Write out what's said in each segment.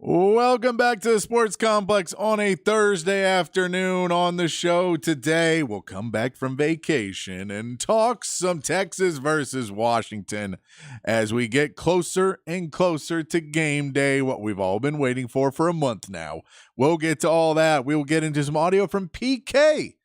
Welcome back to the Sports Complex on a Thursday afternoon. On the show today, we'll come back from vacation and talk some Texas versus Washington as we get closer and closer to game day, what we've all been waiting for a month now. We'll get to all that. We'll get into some audio from PK.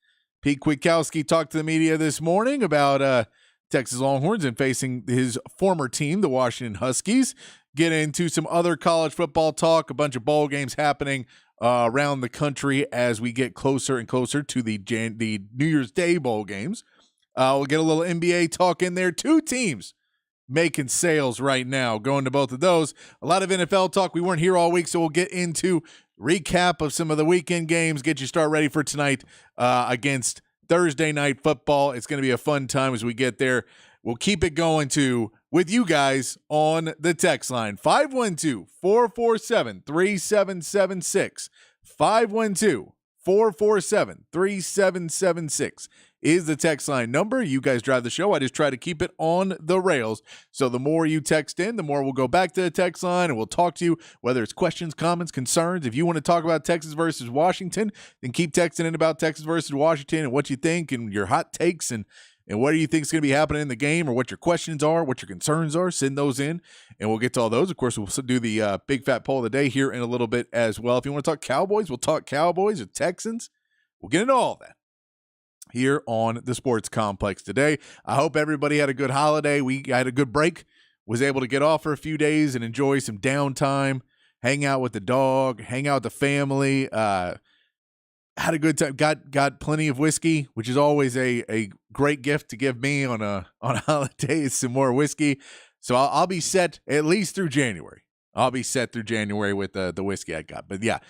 Pete Kwiatkowski talked to the media this morning about Texas Longhorns and facing his former team, the Washington Huskies. Get into some other college football talk, a bunch of bowl games happening around the country as we get closer and closer to the New Year's Day bowl games. We'll get a little NBA talk in there. Two teams making sales right now, going to both of those. A lot of NFL talk. We weren't here all week, so we'll get into recap of some of the weekend games, get you start ready for tonight against Thursday night football. It's going to be a fun time as we get there. We'll keep it going with you guys on the text line. 512-447-3776. 512-447-3776 is the text line number. You guys drive the show. I just try to keep it on the rails. So the more you text in, the more we'll go back to the text line and we'll talk to you, whether it's questions, comments, concerns. If you want to talk about Texas versus Washington, then keep texting in about Texas versus Washington and what you think and your hot takes and what do you think is going to be happening in the game, or what your questions are, what your concerns are. Send those in, and we'll get to all those. Of course, we'll do the big fat poll of the day here in a little bit as well. If you want to talk Cowboys, we'll talk Cowboys or Texans. We'll get into all that here on the Sports Complex today. I hope everybody had a good holiday. We had a good break, was able to get off for a few days and enjoy some downtime, hang out with the dog, hang out with the family, had a good time. Got plenty of whiskey, which is always a great gift to give me on a holiday. Is some more whiskey, so I'll be set at least through January. I'll be set through January with the whiskey I got. But yeah,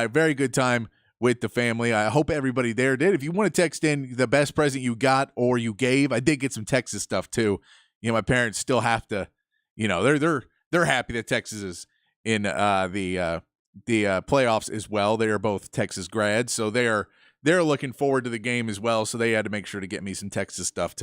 very good time with the family. I hope everybody there did. If you want to text in the best present you got or you gave, I did get some Texas stuff too. You know, my parents still have to. You know, they're happy that Texas is in the playoffs as well. They are both Texas grads, so they're looking forward to the game as well. So they had to make sure to get me some Texas stuff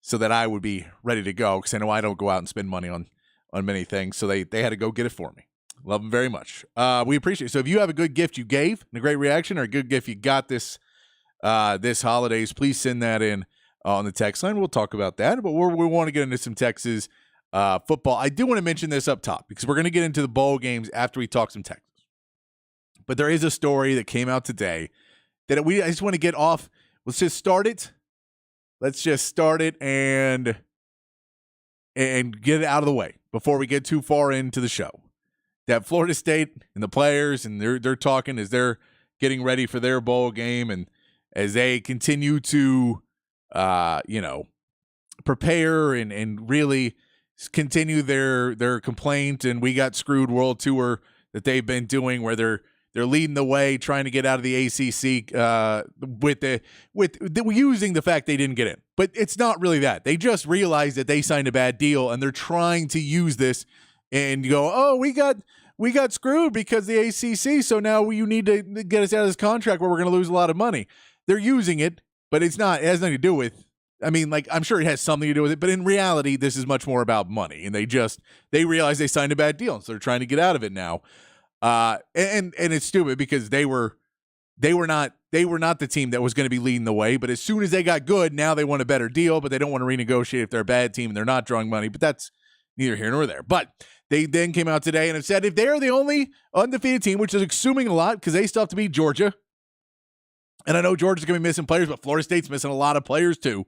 so that I would be ready to go, because I know I don't go out and spend money on many things. So they had to go get it for me. Love them very much. We appreciate it. So if you have a good gift you gave and a great reaction, or a good gift you got this holidays, please send that in on the text line. We'll talk about that. But we want to get into some Texas football. I do want to mention this up top because we're going to get into the bowl games after we talk some Texas. But there is a story that came out today that I just want to get off. Let's just start it. Let's just start it and get it out of the way before we get too far into the show. That Florida State and the players, and they're talking as they're getting ready for their bowl game, and as they continue to, prepare and really continue their complaint. And we got screwed world tour that they've been doing, where they're leading the way, trying to get out of the ACC with using the fact they didn't get in. But it's not really that. They just realized that they signed a bad deal, and they're trying to use this and go, oh, we got screwed because the ACC, so now you need to get us out of this contract where we're going to lose a lot of money. They're using it, but it has nothing to do with, I'm sure it has something to do with it, but in reality, this is much more about money. And they realized they signed a bad deal, so they're trying to get out of it now. And it's stupid because they were not the team that was going to be leading the way, but as soon as they got good, now they want a better deal, but they don't want to renegotiate if they're a bad team and they're not drawing money, but that's neither here nor there. But they then came out today and have said if they're the only undefeated team, which is assuming a lot because they still have to beat Georgia, and I know Georgia's going to be missing players, but Florida State's missing a lot of players too.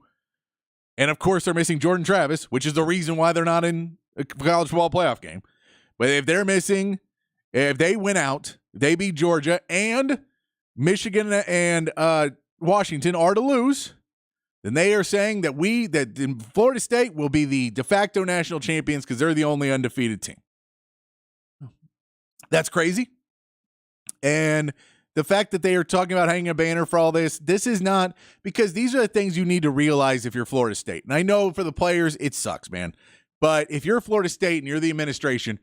And of course they're missing Jordan Travis, which is the reason why they're not in a college football playoff game. But if they win out, they beat Georgia, and Michigan and Washington are to lose, then they are saying that Florida State will be the de facto national champions because they're the only undefeated team. That's crazy. And the fact that they are talking about hanging a banner for all this is not, because these are the things you need to realize if you're Florida State. And I know for the players, it sucks, man. But if you're Florida State and you're the administration,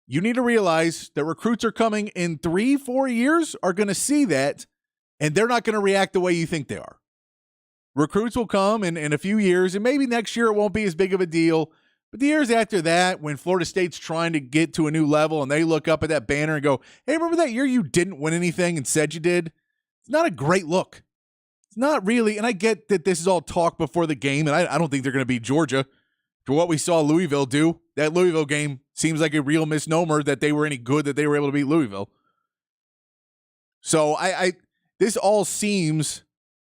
you need to realize that recruits are coming in 3-4 years are going to see that, and they're not going to react the way you think they are. Recruits will come in a few years, and maybe next year it won't be as big of a deal, But the years after that, when Florida State's trying to get to a new level and they look up at that banner and go, hey, remember that year you didn't win anything and said you did? It's not a great look. It's not really. And I get that this is all talk before the game, and I don't think they're going to beat Georgia. For what we saw Louisville do, that Louisville game seems like a real misnomer that they were any good, that they were able to beat Louisville. So this all seems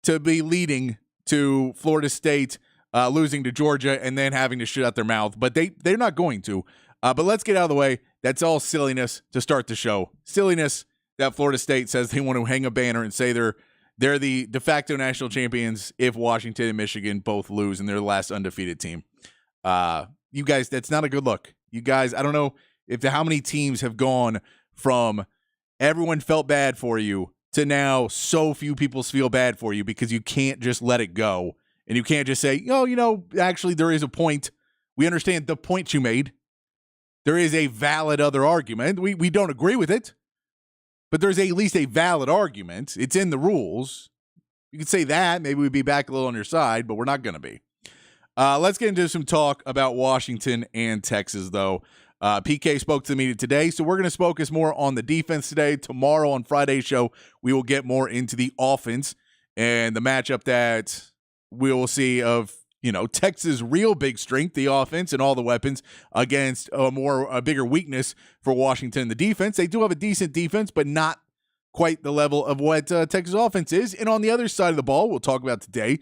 to be leading to Florida State losing to Georgia and then having to shut out their mouth. But they're not going to. But let's get out of the way. That's all silliness to start the show. Silliness that Florida State says they want to hang a banner and say they're the de facto national champions if Washington and Michigan both lose and they're the last undefeated team. You guys, that's not a good look. You guys, I don't know how many teams have gone from everyone felt bad for you to now so few people feel bad for you because you can't just let it go. And you can't just say, oh, actually there is a point. We understand the point you made. There is a valid other argument. We don't agree with it, but there's at least a valid argument. It's in the rules. You could say that. Maybe we'd be back a little on your side, but we're not going to be. Let's get into some talk about Washington and Texas, though. PK spoke to the media today, so we're going to focus more on the defense today. Tomorrow on Friday's show, we will get more into the offense and the matchup that we will see of, Texas' real big strength, the offense and all the weapons, against a bigger weakness for Washington, the defense. They do have a decent defense, but not quite the level of what Texas offense is. And on the other side of the ball, we'll talk about today,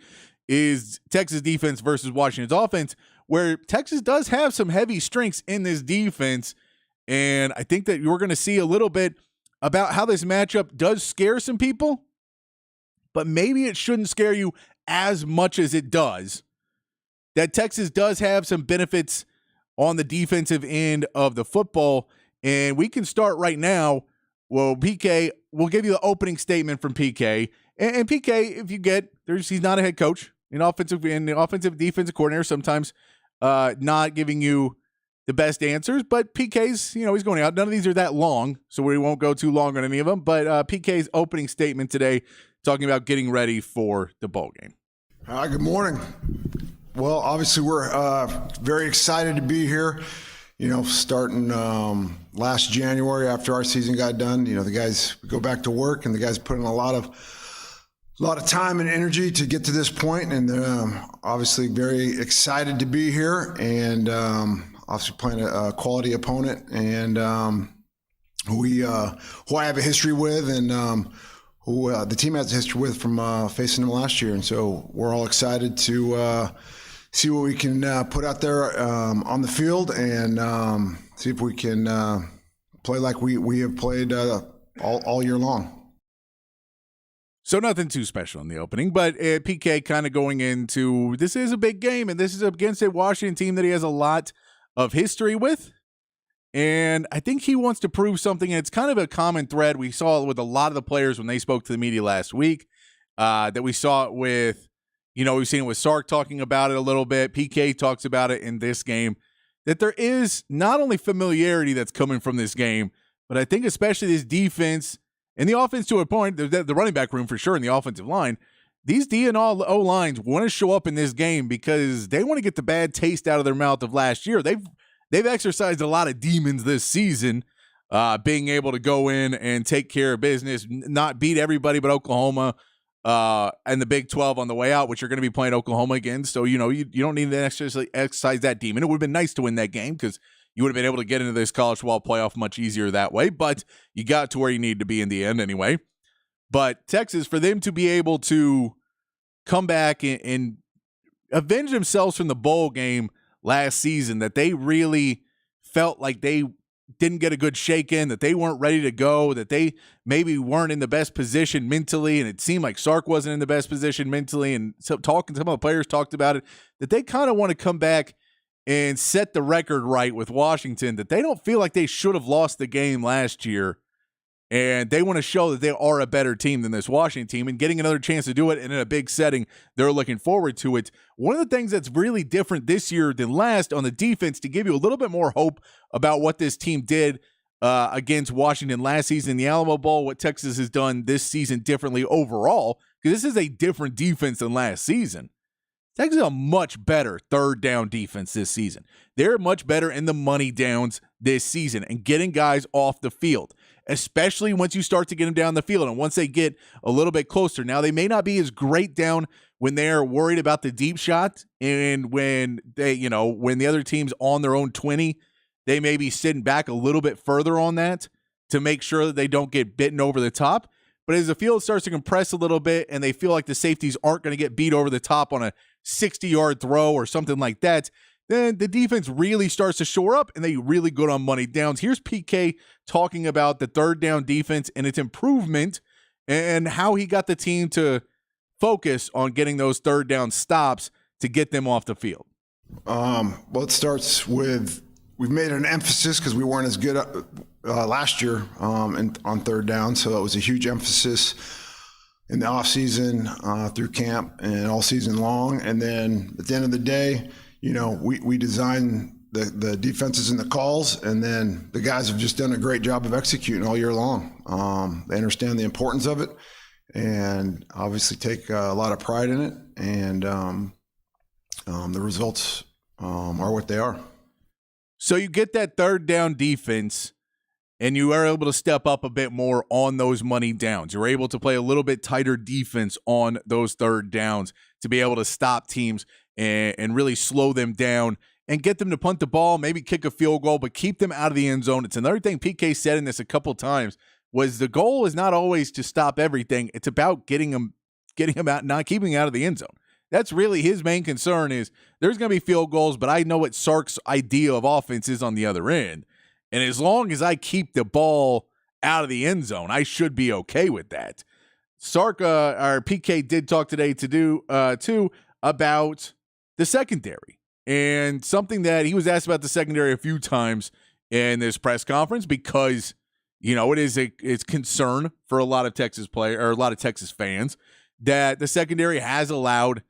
is Texas defense versus Washington's offense, where Texas does have some heavy strengths in this defense. And I think that you're going to see a little bit about how this matchup does scare some people, but maybe it shouldn't scare you as much as it does. That Texas does have some benefits on the defensive end of the football. And we can start right now. Well, PK, we'll give you the opening statement from PK. And PK, if you get, he's not a head coach. An offensive defensive coordinator, sometimes not giving you the best answers, but PK's, he's going out. None of these are that long, so we won't go too long on any of them. But PK's opening statement today, talking about getting ready for the bowl game. Hi, good morning. Well, obviously we're very excited to be here. Starting last January after our season got done, the guys go back to work, and the guys put in a lot of time and energy to get to this point, and obviously very excited to be here, and obviously playing a quality opponent, and who I have a history with, and who the team has a history with from facing them last year, and so we're all excited to see what we can put out there on the field, and see if we can play like we have played all year long. So nothing too special in the opening, but PK kind of going into, this is a big game, and this is against a Washington team that he has a lot of history with. And I think he wants to prove something, and it's kind of a common thread. We saw it with a lot of the players when they spoke to the media last week, that we saw it with, we've seen it with Sark talking about it a little bit. PK talks about it in this game, that there is not only familiarity that's coming from this game, but I think especially this defense and the offense to a point, the running back room for sure, and the offensive line, these D and O lines want to show up in this game because they want to get the bad taste out of their mouth of last year. They've exercised a lot of demons this season, being able to go in and take care of business, not beat everybody but Oklahoma and the Big 12 on the way out, which you're going to be playing Oklahoma again. So, you don't need to necessarily exercise that demon. It would have been nice to win that game because you would have been able to get into this college football playoff much easier that way, but you got to where you needed to be in the end anyway. But Texas, for them to be able to come back and avenge themselves from the bowl game last season, that they really felt like they didn't get a good shake-in, that they weren't ready to go, that they maybe weren't in the best position mentally, and it seemed like Sark wasn't in the best position mentally, and some of the players talked about it, that they kind of want to come back and set the record right with Washington, that they don't feel like they should have lost the game last year, and they want to show that they are a better team than this Washington team, and getting another chance to do it and in a big setting, they're looking forward to it. One of the things that's really different this year than last on the defense, to give you a little bit more hope about what this team did against Washington last season in the Alamo Bowl, what Texas has done this season differently overall, because this is a different defense than last season. Texas is a much better third down defense this season. They're much better in the money downs this season and getting guys off the field, especially once you start to get them down the field. And once they get a little bit closer, now they may not be as great down when they're worried about the deep shot, and when when the other team's on their own 20, they may be sitting back a little bit further on that to make sure that they don't get bitten over the top. But as the field starts to compress a little bit and they feel like the safeties aren't going to get beat over the top on a 60-yard throw or something like that, then the defense really starts to shore up and they really good on money downs. Here's PK talking about the third down defense and its improvement and how he got the team to focus on getting those third down stops to get them off the field. Well, it starts with we've made an emphasis because we weren't as good last year on third down, so it was a huge emphasis in the offseason through camp and all season long. And then at the end of the day, we design the defenses and the calls, and then the guys have just done a great job of executing all year long. They understand the importance of it and obviously take a lot of pride in it. And the results are what they are. So you get that third down defense, and you are able to step up a bit more on those money downs. You're able to play a little bit tighter defense on those third downs to be able to stop teams and really slow them down and get them to punt the ball, maybe kick a field goal, but keep them out of the end zone. It's another thing PK said in this a couple times was the goal is not always to stop everything. It's about getting them out, not keeping out of the end zone. That's really his main concern is there's going to be field goals, but I know what Sark's idea of offense is on the other end. And as long as I keep the ball out of the end zone, I should be okay with that. Sark, or PK did talk today too about the secondary and something that he was asked about the secondary a few times in this press conference because, it's concern for a lot of Texas or a lot of Texas fans that the secondary has allowed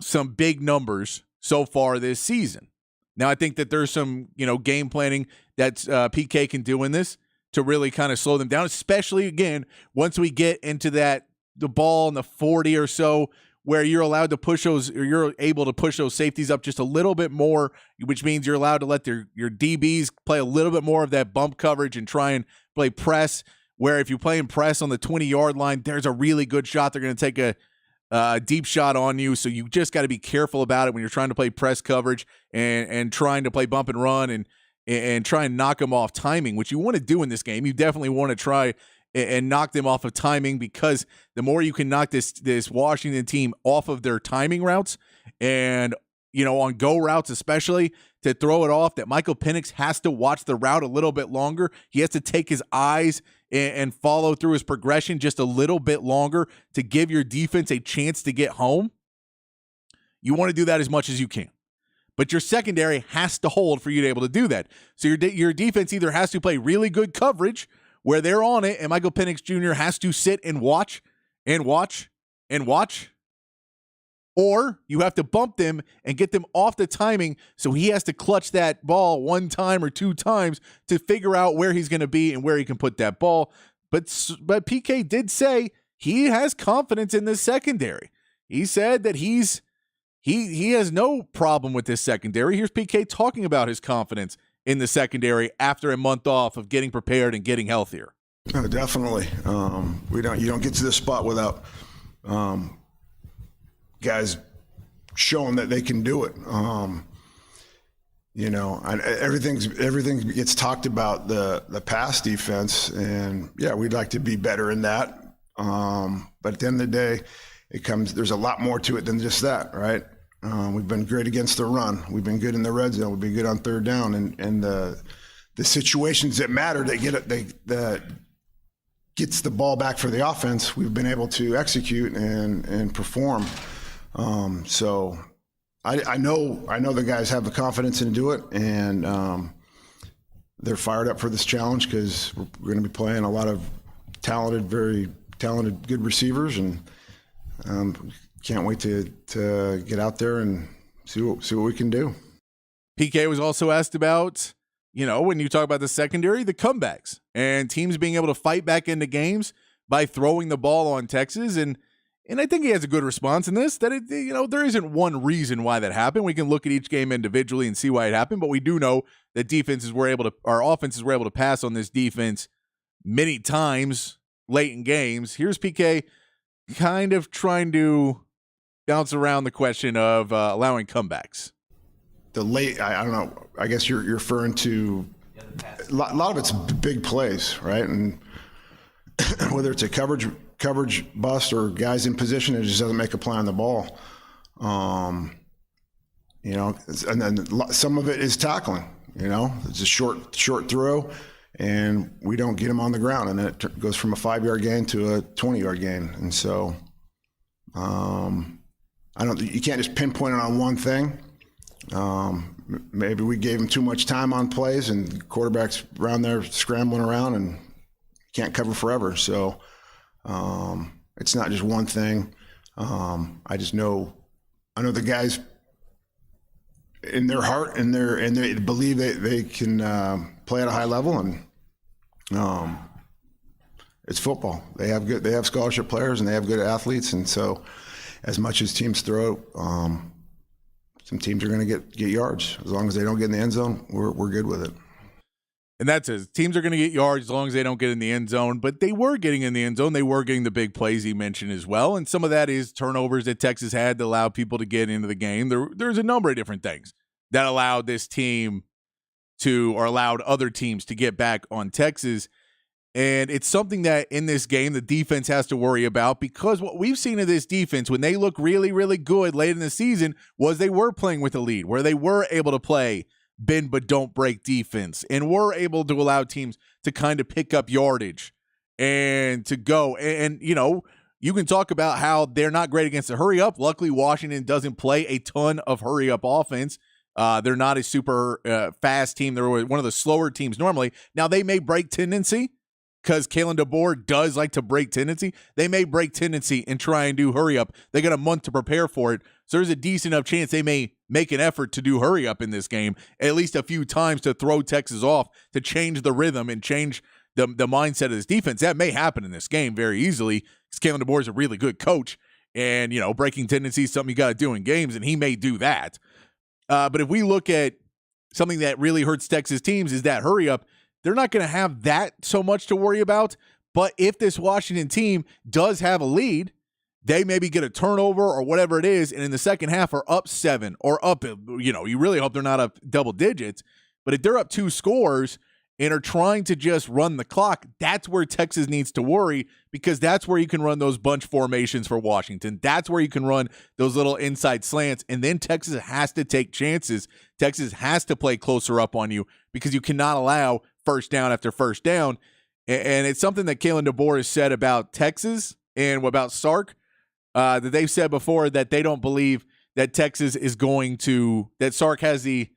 some big numbers so far this season. Now, I think that there's some, game planning that PK can do in this to really kind of slow them down, especially, again, once we get into the ball in the 40 or so where you're allowed to push those, or you're able to push those safeties up just a little bit more, which means you're allowed to let your DBs play a little bit more of that bump coverage and try and play press, where if you play in press on the 20-yard line, there's a really good shot they're going to take a deep shot on you. So you just got to be careful about it when you're trying to play press coverage and trying to play bump and run and try and knock them off timing, which you want to do in this game. You definitely want to try and knock them off of timing, because the more you can knock this Washington team off of their timing routes and, on go routes especially, to throw it off, that Michael Penix has to watch the route a little bit longer. He has to take his eyes and follow through his progression just a little bit longer to give your defense a chance to get home. You want to do that as much as you can. But your secondary has to hold for you to be able to do that. So your defense either has to play really good coverage where they're on it, and Michael Penix Jr. has to sit and watch and watch and watch, or you have to bump them and get them off the timing so he has to clutch that ball one time or two times to figure out where he's going to be and where he can put that ball. But PK did say he has confidence in this secondary. He said that he has no problem with this secondary. Here's PK talking about his confidence in the secondary after a month off of getting prepared and getting healthier. Oh, definitely. You don't get to this spot without guys showing that they can do it. Everything gets talked about the pass defense, and yeah, we'd like to be better in that. But at the end of the day, there's a lot more to it than just that, right? We've been great against the run. We've been good in the red zone. We've been good on third down, and the situations that matter, that gets the ball back for the offense, we've been able to execute and perform. So I know the guys have the confidence to do it, and they're fired up for this challenge because we're going to be playing a lot of very talented, good receivers, and can't wait to get out there and see what we can do. PK was also asked about, when you talk about the secondary, the comebacks and teams being able to fight back into games by throwing the ball on Texas. And And I think he has a good response in this, that there isn't one reason why that happened. We can look at each game individually and see why it happened, but we do know that our offenses were able to pass on this defense many times late in games. Here's PK kind of trying to bounce around the question of allowing comebacks. I don't know. I guess you're referring to a lot of it's big plays, right? And whether it's a coverage bust or guys in position that just doesn't make a play on the ball. And then some of it is tackling. It's a short throw, and we don't get him on the ground, and then it goes from a 5-yard gain to a 20-yard gain. And so, you can't just pinpoint it on one thing. Maybe we gave him too much time on plays, and quarterbacks around there scrambling around and can't cover forever. So it's not just one thing. I know the guys in their heart and they believe they can play at a high level, and it's football. They have scholarship players and they have good athletes, and so as much as teams throw, some teams are going to get yards. As long as they don't get in the end zone, we're good with it. And that's it. Teams are going to get yards as long as they don't get in the end zone. But they were getting in the end zone. They were getting the big plays he mentioned as well. And some of that is turnovers that Texas had to allow people to get into the game. There's a number of different things that allowed this team or allowed other teams to get back on Texas. And it's something that in this game the defense has to worry about, because what we've seen of this defense when they look really, really good late in the season was they were playing with a lead, where they were able to play bend but don't break defense and were able to allow teams to kind of pick up yardage and to go. And you can talk about how they're not great against the hurry up. Luckily, Washington doesn't play a ton of hurry up offense. They're not a super fast team. They're one of the slower teams normally. Now, they may break tendency, because Kalen DeBoer does like to break tendency. They may break tendency and try and do hurry up. They got a month to prepare for it. So there's a decent enough chance they may make an effort to do hurry up in this game, at least a few times, to throw Texas off, to change the rhythm and change the mindset of this defense. That may happen in this game very easily, because Kalen DeBoer is a really good coach. And, breaking tendency is something you got to do in games, and he may do that. But if we look at something that really hurts Texas teams is that hurry up, they're not going to have that so much to worry about. But if this Washington team does have a lead, they maybe get a turnover or whatever it is, and in the second half are up 7 or up, you really hope they're not up double digits. But if they're up 2 scores and are trying to just run the clock, that's where Texas needs to worry, because that's where you can run those bunch formations for Washington. That's where you can run those little inside slants, and then Texas has to take chances. Texas has to play closer up on you, because you cannot allow first down after first down. And it's something that Kalen DeBoer has said about Texas and about Sark, that they've said before, that they don't believe that Texas is going to, that Sark has the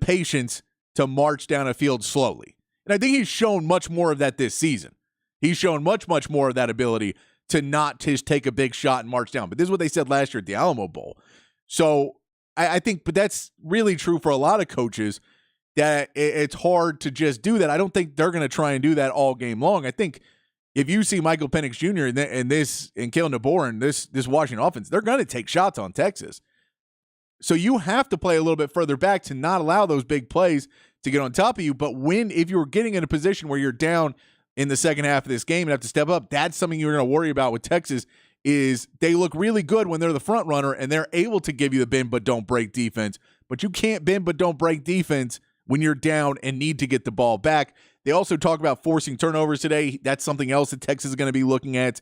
patience to march down a field slowly. And I think he's shown much more of that this season. He's shown much, much more of that ability to not just take a big shot and march down. But this is what they said last year at the Alamo Bowl. So I think, but that's really true for a lot of coaches, that it's hard to just do that. I don't think they're going to try and do that all game long. I think if you see Michael Penix Jr. and Kalen DeBoer and this Washington offense, they're going to take shots on Texas. So you have to play a little bit further back to not allow those big plays to get on top of you. But if you're getting in a position where you're down in the second half of this game and have to step up, that's something you're going to worry about with Texas. Is they look really good when they're the front runner and they're able to give you the bend but don't break defense. But you can't bend but don't break defense when you're down and need to get the ball back. They also talk about forcing turnovers today. That's something else that Texas is going to be looking at.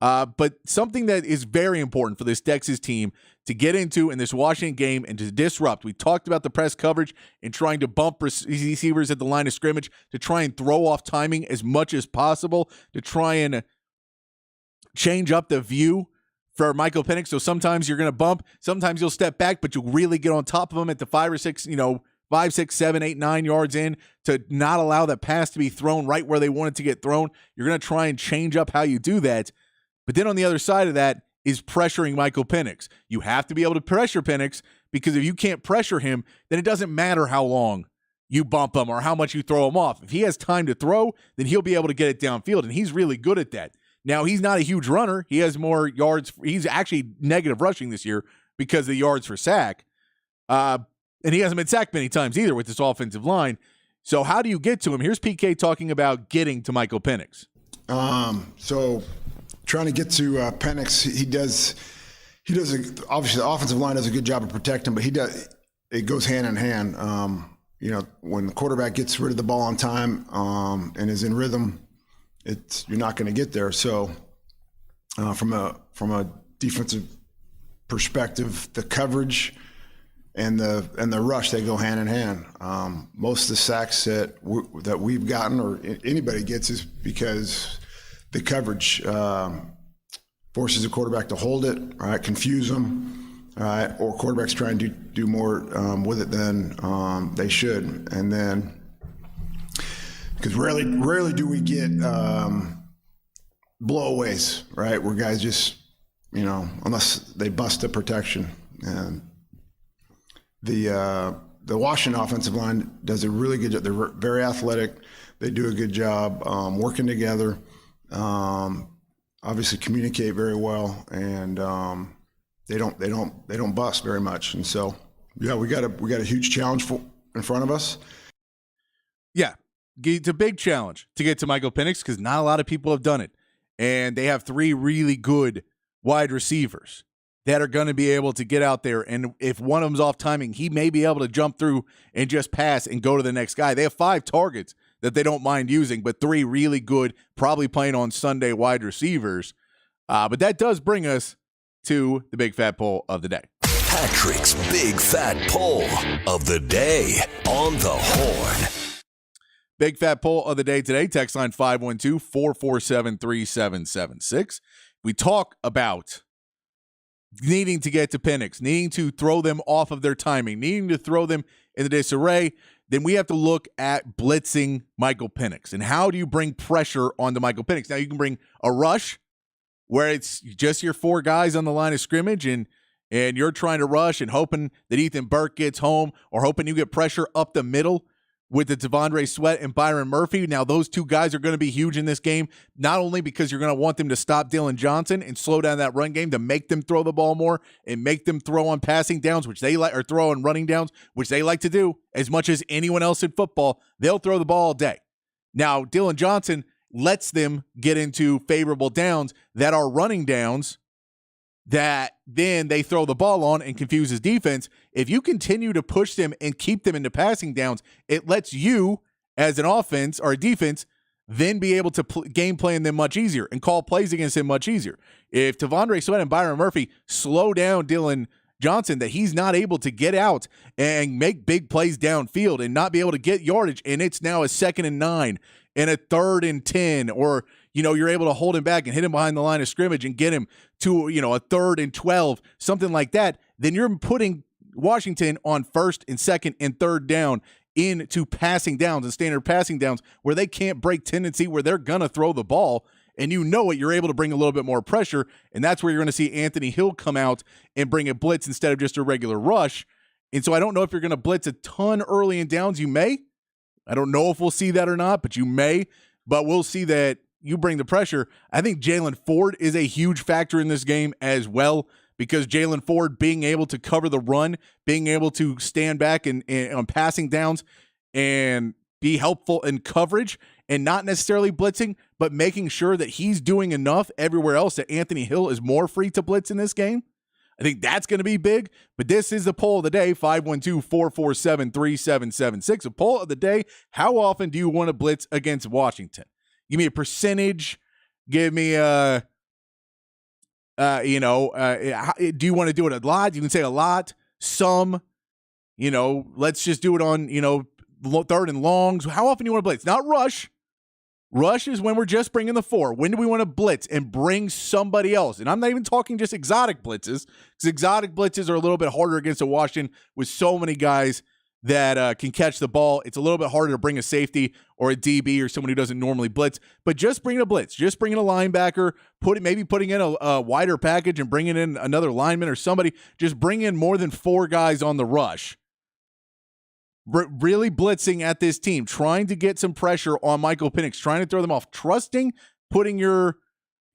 But something that is very important for this Texas team to get into in this Washington game and to disrupt. We talked about the press coverage and trying to bump receivers at the line of scrimmage, to try and throw off timing as much as possible, to try and change up the view for Michael Penix. So sometimes you're going to bump, sometimes you'll step back, but you'll really get on top of them at the 5 or 6, 5, 6, 7, 8, 9 yards in, to not allow that pass to be thrown right where they want it to get thrown. You're going to try and change up how you do that. But then on the other side of that is pressuring Michael Penix. You have to be able to pressure Penix, because if you can't pressure him, then it doesn't matter how long you bump him or how much you throw him off. If he has time to throw, then he'll be able to get it downfield, and he's really good at that. Now, he's not a huge runner. He has more yards. He's actually negative rushing this year because of the yards for sack. And he hasn't been sacked many times either with this offensive line. So how do you get to him? Here's PK talking about getting to Michael Penix. So trying to get to Penix, he does obviously the offensive line does a good job of protecting, but it goes hand in hand. When the quarterback gets rid of the ball on time and is in rhythm, you're not going to get there. So from a defensive perspective, the coverage and the rush, they go hand in hand. Most of the sacks that we've gotten or anybody gets is because the coverage forces the quarterback to hold it, right, confuse them, right, or quarterbacks trying to do more with it than they should. And then, because rarely do we get blowaways, right, where guys just, unless they bust the protection. And the Washington offensive line does a really good job. They're very athletic. They do a good job working together. Obviously communicate very well, and they don't bust very much. And so, yeah, we got a huge challenge in front of us. Yeah, it's a big challenge to get to Michael Penix because not a lot of people have done it, and they have 3 really good wide receivers that are going to be able to get out there, and if one of them's off timing, he may be able to jump through and just pass and go to the next guy. They have 5 targets that they don't mind using, but 3 really good, probably playing on Sunday wide receivers. But that does bring us to the Big Fat Poll of the day. Patrick's Big Fat Poll of the day on the Horn. Big Fat Poll of the day today, text line 512-447-3776. We talk about needing to get to Penix, needing to throw them off of their timing, needing to throw them in the disarray. Then we have to look at blitzing Michael Penix. And how do you bring pressure onto Michael Penix? Now, you can bring a rush where it's just your 4 guys on the line of scrimmage and you're trying to rush and hoping that Ethan Burke gets home or hoping you get pressure up the middle with the Devondre Sweat and Byron Murphy. Now, those 2 guys are going to be huge in this game, not only because you're going to want them to stop Dillon Johnson and slow down that run game to make them throw the ball more and make them throw on passing downs, which they like, or throw on running downs, which they like to do as much as anyone else in football. They'll throw the ball all day. Now, Dillon Johnson lets them get into favorable downs that are running downs that then they throw the ball on and confuses defense. If you continue to push them and keep them into passing downs, it lets you as an offense or a defense then be able to game plan them much easier and call plays against him much easier. If Devondre Sweat and Byron Murphy slow down Dillon Johnson, that he's not able to get out and make big plays downfield and not be able to get yardage, and it's now a 2nd and 9 and a 3rd and 10, or you're able to hold him back and hit him behind the line of scrimmage and get him to, a 3rd and 12, something like that, then you're putting Washington on 1st and 2nd and 3rd down into passing downs and standard passing downs where they can't break tendency, where they're going to throw the ball. And you're able to bring a little bit more pressure, and that's where you're going to see Anthony Hill come out and bring a blitz instead of just a regular rush. And so I don't know if you're going to blitz a ton early in downs. You may. I don't know if we'll see that or not, but you may. But we'll see that you bring the pressure. I think Jaylan Ford is a huge factor in this game as well, because Jaylan Ford being able to cover the run, being able to stand back and on passing downs and be helpful in coverage and not necessarily blitzing, but making sure that he's doing enough everywhere else that Anthony Hill is more free to blitz in this game. I think that's going to be big. But this is the poll of the day, 512-447-3776. The poll of the day, how often do you want to blitz against Washington? Give me a percentage. Give me do you want to do it a lot? You can say a lot, some, let's just do it on, 3rd and longs. How often do you want to blitz? Not rush. Rush is when we're just bringing the 4. When do we want to blitz and bring somebody else? And I'm not even talking just exotic blitzes, because exotic blitzes are a little bit harder against a Washington with so many guys that can catch the ball. It's a little bit harder to bring a safety or a DB or someone who doesn't normally blitz. But just bringing a blitz, just bringing a linebacker, maybe putting in a wider package and bringing in another lineman or somebody, just bring in more than 4 guys on the rush. Really blitzing at this team, trying to get some pressure on Michael Penix, trying to throw them off, trusting, putting your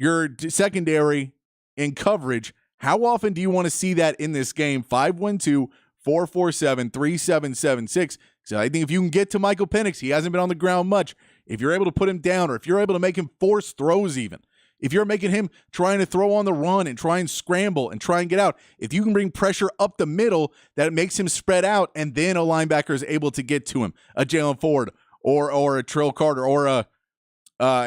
your secondary in coverage. How often do you want to see that in this game? 512-447-3776. So I think if you can get to Michael Penix, he hasn't been on the ground much. If you're able to put him down, or if you're able to make him force throws even, if you're making him trying to throw on the run and try and scramble and try and get out, if you can bring pressure up the middle, that makes him spread out, and then a linebacker is able to get to him, a Jalen Ford or a Trill Carter or an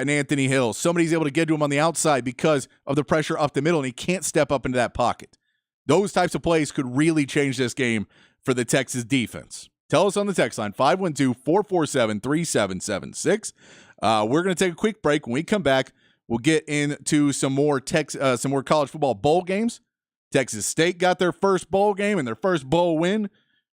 Anthony Hill. Somebody's able to get to him on the outside because of the pressure up the middle, and he can't step up into that pocket. Those types of plays could really change this game for the Texas defense. Tell us on the text line, 512-447-3776. We're going to take a quick break. When we come back, we'll get into some more college football bowl games. Texas State got their first bowl game and their first bowl win.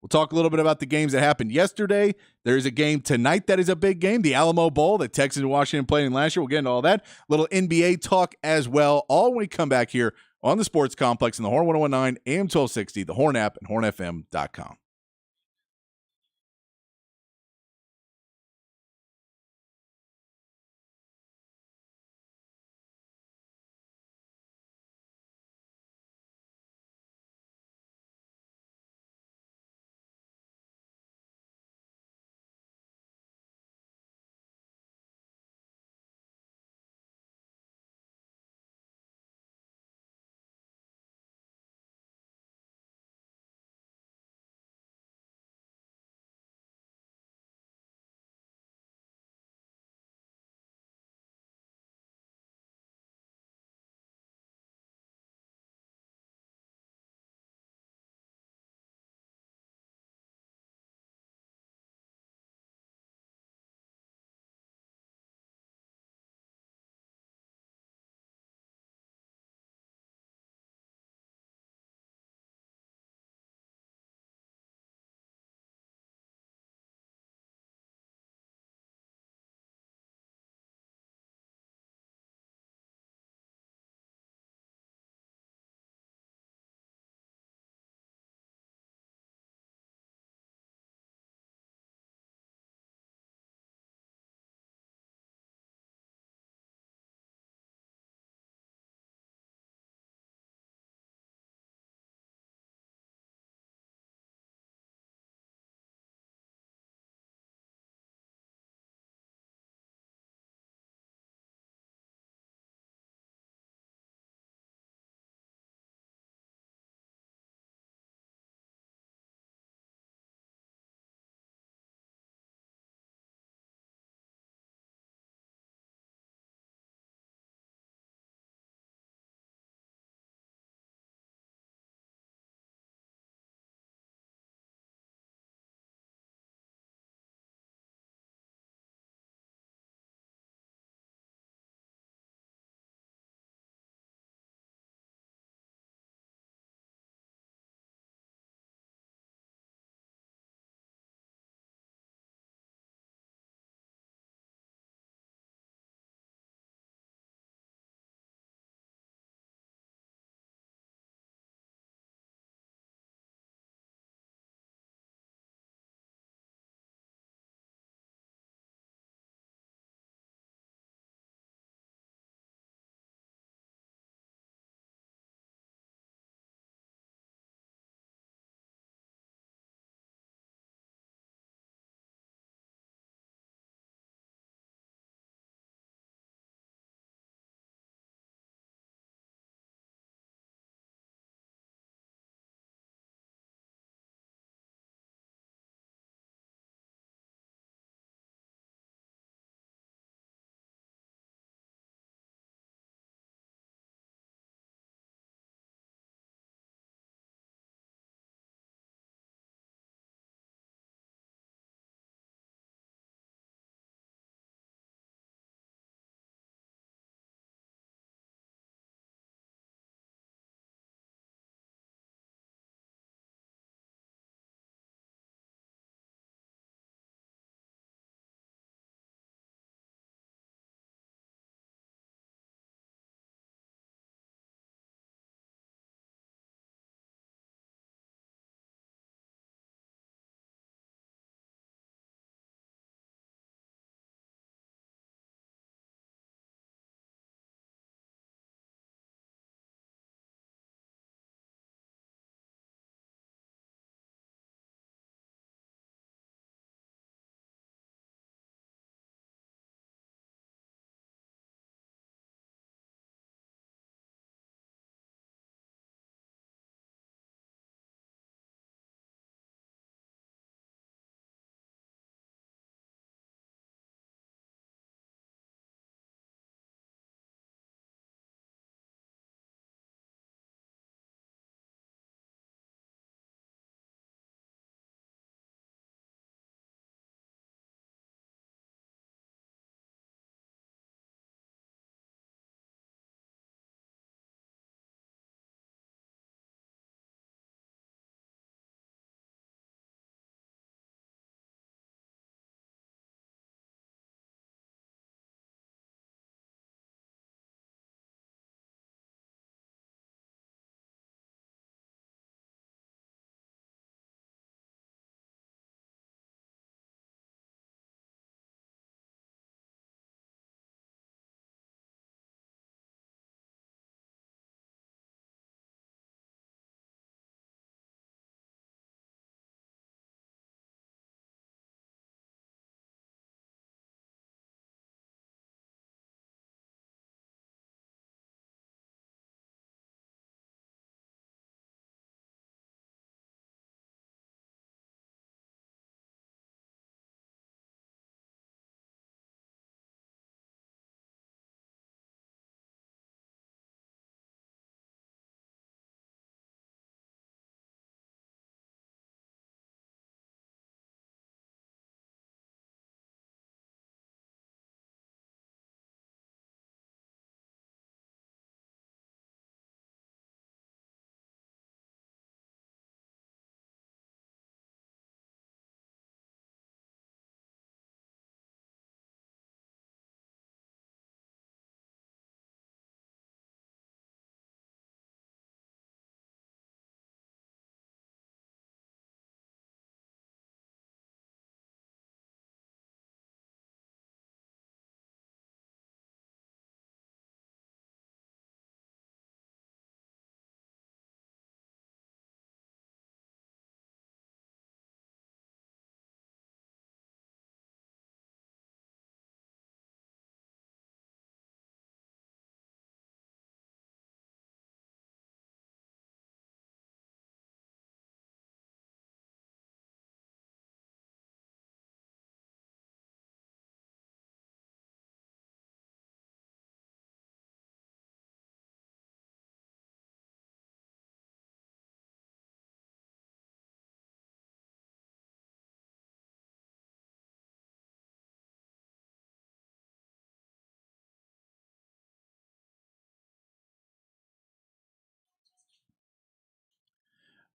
We'll talk a little bit about the games that happened yesterday. There's a game tonight that is a big game, the Alamo Bowl that Texas and Washington played in last year. We'll get into all that. A little NBA talk as well. All when we come back here on the Sports Complex in the Horn 1019, AM 1260, the Horn app, and hornfm.com.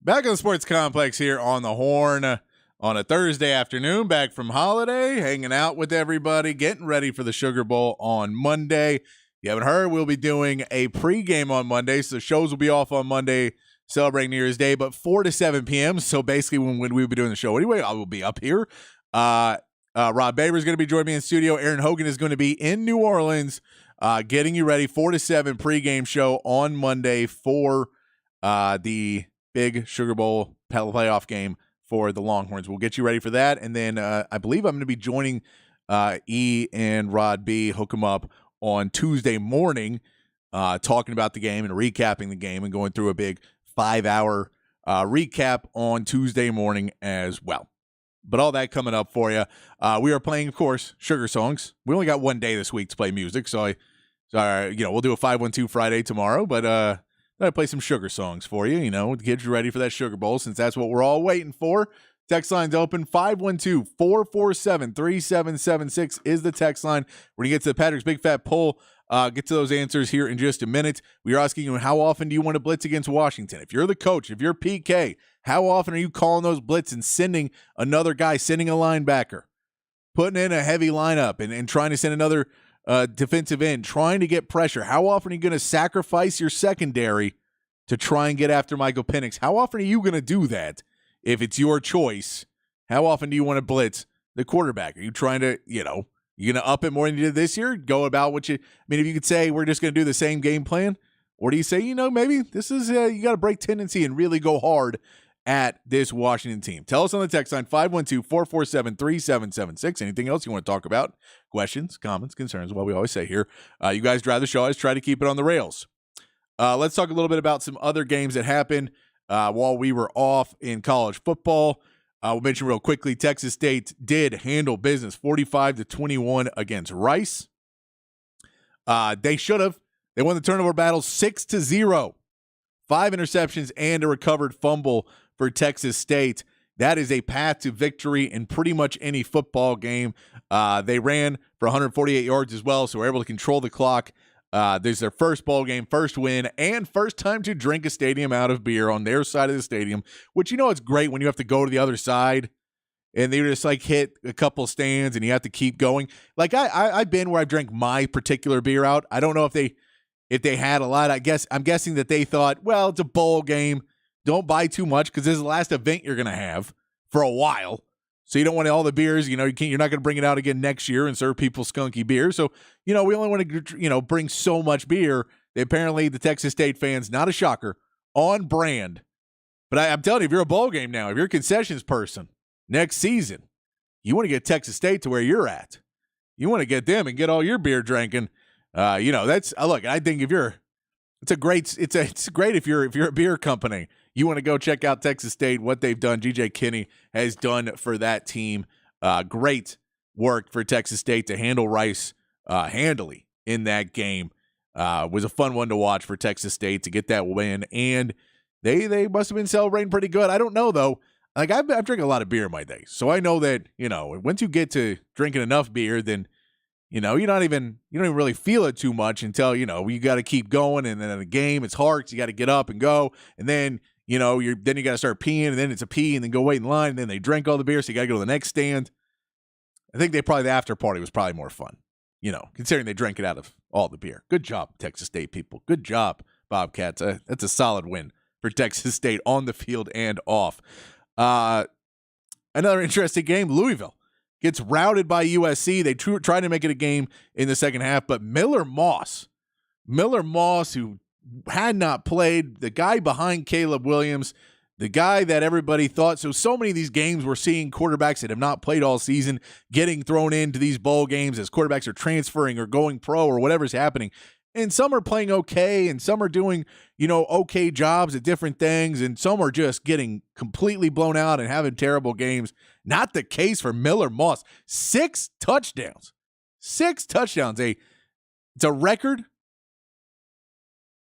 Back in the sports complex here on the Horn on a Thursday afternoon, back from holiday, hanging out with everybody, getting ready for the Sugar Bowl on Monday. You haven't heard, we'll be doing a pregame on Monday, so the shows will be off on Monday, celebrating New Year's Day, but 4 to 7 p.m., so basically when we'll be doing the show anyway, I will be up here. Rob Baber is going to be joining me in studio. Aaron Hogan is going to be in New Orleans, getting you ready, 4 to 7 pregame show on Monday for the big Sugar Bowl playoff game for the Longhorns. We'll get you ready for that. And then I believe I'm going to be joining E and Rod B, hook them up on Tuesday morning, talking about the game and recapping the game and going through a big 5-hour recap on Tuesday morning as well. But all that coming up for you. We are playing, of course, Sugar songs. We only got one day this week to play music, so we'll do a 512 Friday tomorrow, but I play some Sugar songs for you, to get you ready for that Sugar Bowl, since that's what we're all waiting for. Text line's open. 512-447-3776 is the text line. We're going to get to the Patrick's Big Fat Poll. Get to those answers here in just a minute. We are asking you, how often do you want to blitz against Washington? If you're the coach, if you're PK, how often are you calling those blitz and sending another guy, sending a linebacker, putting in a heavy lineup and trying to send another defensive end, trying to get pressure? How often are you going to sacrifice your secondary to try and get after Michael Penix? How often are you going to do that if it's your choice? How often do you want to blitz the quarterback? Are you trying to, you going to up it more than you did this year? Go about what if you could say we're just going to do the same game plan, or do you say, maybe this is, you got to break tendency and really go hard at this Washington team? Tell us on the text line, 512-447-3776. Anything else you want to talk about? Questions, comments, concerns, what we always say here. You guys drive the show. I always try to keep it on the rails. Let's talk a little bit about some other games that happened while we were off in college football. We'll mention real quickly, Texas State did handle business 45-21 against Rice. They should have. They won the turnover battle 6-0. 5 interceptions and a recovered fumble for Texas State. That is a path to victory in pretty much any football game. They ran for 148 yards as well, so we're able to control the clock. This is their first bowl game, first win, and first time to drink a stadium out of beer on their side of the stadium, which, it's great when you have to go to the other side and they just hit a couple stands and you have to keep going. I've been where I've drank my particular beer out. I don't know if they had a lot. I'm guessing that they thought, well, it's a bowl game. Don't buy too much because this is the last event you're going to have for a while. So you don't want all the beers, you're not going to bring it out again next year and serve people skunky beer. So, we only want to, bring so much beer. Apparently the Texas State fans, not a shocker, on brand. But I'm telling you, if you're a bowl game now, if you're a concessions person next season, you want to get Texas State to where you're at. You want to get them and get all your beer drinking. That's look. I think it's great if you're a beer company. You want to go check out Texas State, what they've done. G.J. Kinney has done for that team. Great work for Texas State to handle Rice handily in that game. Was a fun one to watch for Texas State to get that win, and they must have been celebrating pretty good. I don't know though. I've drank a lot of beer in my day, so I know that once you get to drinking enough beer, then you don't even really feel it too much until you got to keep going, and then in the game it's hard. So you got to get up and go, and then you got to start peeing, and then it's a pee, and then go wait in line, and then they drink all the beer, so you got to go to the next stand. I think the after party was probably more fun, considering they drank it out of all the beer. Good job, Texas State people. Good job, Bobcats. That's a solid win for Texas State on the field and off. Another interesting game, Louisville gets routed by USC. They tried to make it a game in the second half, but Miller Moss, who had not played, the guy behind Caleb Williams, the guy that everybody thought. So many of these games we're seeing quarterbacks that have not played all season getting thrown into these bowl games as quarterbacks are transferring or going pro or whatever's happening. And some are playing okay, and some are doing, okay jobs at different things, and some are just getting completely blown out and having terrible games. Not the case for Miller Moss. 6 touchdowns. 6 touchdowns. It's a record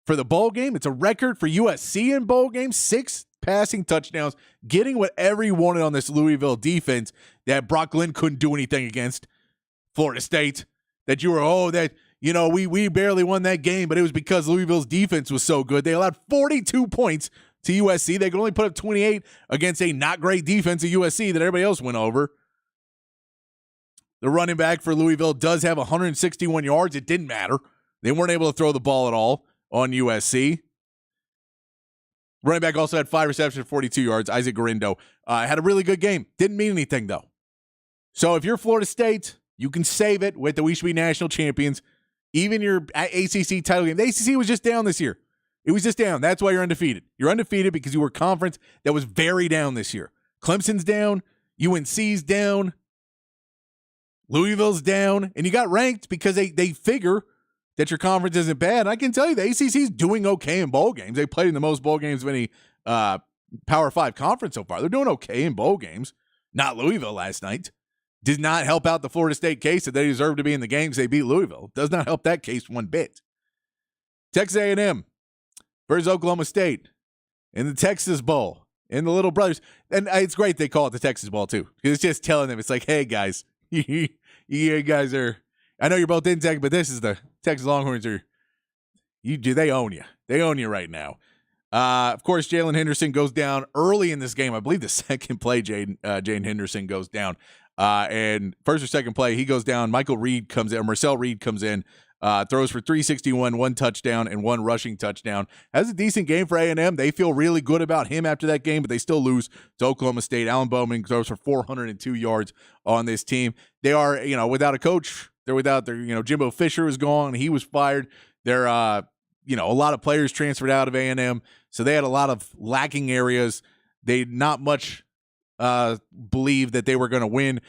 for the bowl game. It's a record for USC in bowl games. 6 passing touchdowns, getting whatever you wanted on this Louisville defense that Brock Glenn couldn't do anything against. Florida State, that you were, we barely won that game, but it was because Louisville's defense was so good. They allowed 42 points to USC. They could only put up 28 against a not great defense at USC that everybody else went over. The running back for Louisville does have 161 yards. It didn't matter. They weren't able to throw the ball at all on USC. Running back also had 5 receptions, 42 yards. Isaac Garindo had a really good game. Didn't mean anything, though. So if you're Florida State, you can save it with the We Should Be National Champions. Even your ACC title game. The ACC was just down this year. It was just down. That's why you're undefeated. You're undefeated because you were a conference that was very down this year. Clemson's down. UNC's down. Louisville's down. And you got ranked because they figure that your conference isn't bad. And I can tell you the ACC's doing okay in bowl games. They played in the most bowl games of any Power 5 conference so far. They're doing okay in bowl games. Not Louisville last night. Did not help out the Florida State case that they deserve to be in the games they beat Louisville. Does not help that case one bit. Texas A&M versus Oklahoma State in the Texas Bowl in the Little Brothers. And it's great they call it the Texas Bowl too, because it's just telling them, it's like, hey guys, you guys are, I know you're both in Texas, but this is the Texas Longhorns they own you. They own you right now. Of course, Jalen Henderson goes down early in this game. I believe the second play, Jane Henderson goes down. And first or second play, he goes down. Marcel Reed comes in, throws for 361, 1 touchdown, and 1 rushing touchdown. Has a decent game for A&M. They feel really good about him after that game, but they still lose to Oklahoma State. Alan Bowman throws for 402 yards on this team. They are, without a coach. They're without their, Jimbo Fisher is gone. He was fired. They're, a lot of players transferred out of A&M. So they had a lot of lacking areas. They not much believe that they were going to win.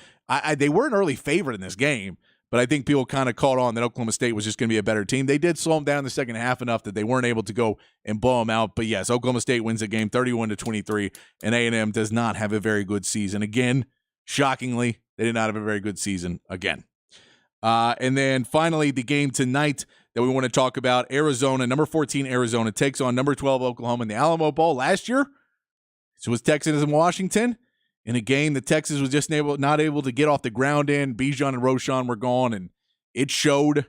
They were an early favorite in this game, but I think people kind of caught on that Oklahoma State was just going to be a better team. They did slow them down in the second half enough that they weren't able to go and blow them out. But yes, Oklahoma State wins the game 31-23, and A&M does not have a very good season. Again, shockingly, they did not have a very good season again. And then finally, the game tonight that we want to talk about, Arizona, number 14 Arizona takes on number 12 Oklahoma in the Alamo Bowl. Last year, it was Texas and Washington. In a game that Texas was just not able to get off the ground in. Bijan and Roschon were gone, and it showed.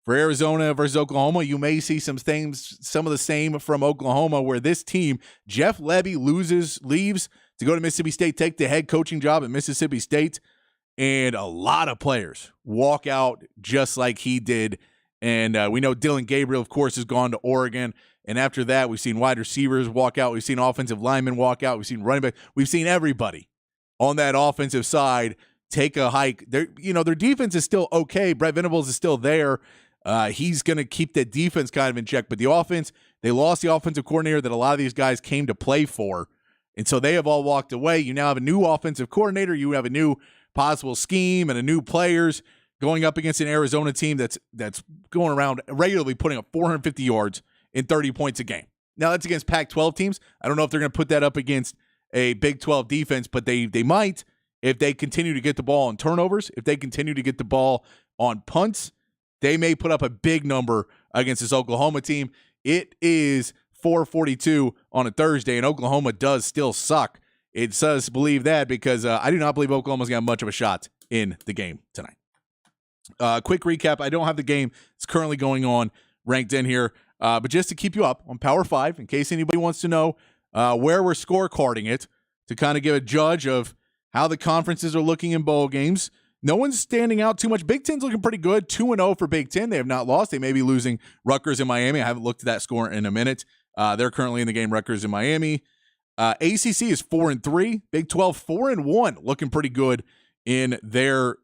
For Arizona versus Oklahoma, you may see some of the same from Oklahoma, where this team, Jeff Lebby leaves to go to Mississippi State, take the head coaching job at Mississippi State, and a lot of players walk out just like he did. And we know Dillon Gabriel, of course, has gone to Oregon. And after that, we've seen wide receivers walk out. We've seen offensive linemen walk out. We've seen running back. We've seen everybody on that offensive side take a hike. Their defense is still okay. Brett Venables is still there. He's going to keep that defense kind of in check. But the offense, they lost the offensive coordinator that a lot of these guys came to play for. And so they have all walked away. You now have a new offensive coordinator. You have a new possible scheme and a new players going up against an Arizona team that's going around regularly putting up 450 yards in 30 points a game. Now, that's against Pac-12 teams. I don't know if they're going to put that up against a Big 12 defense, but they might if they continue to get the ball on turnovers, if they continue to get the ball on punts. They may put up a big number against this Oklahoma team. It is 4:42 on a Thursday, and Oklahoma does still suck. It says believe that because I do not believe Oklahoma's got much of a shot in the game tonight. Quick recap. I don't have the game. It's currently going on ranked in here. But just to keep you up on Power 5, in case anybody wants to know where we're scorecarding it, to kind of give a judge of how the conferences are looking in bowl games. No one's standing out too much. Big Ten's looking pretty good. 2-0 for Big Ten. They have not lost. They may be losing Rutgers in Miami. I haven't looked at that score in a minute. They're currently in the game, Rutgers in Miami. ACC is 4-3. Big 12, 4-1, looking pretty good in their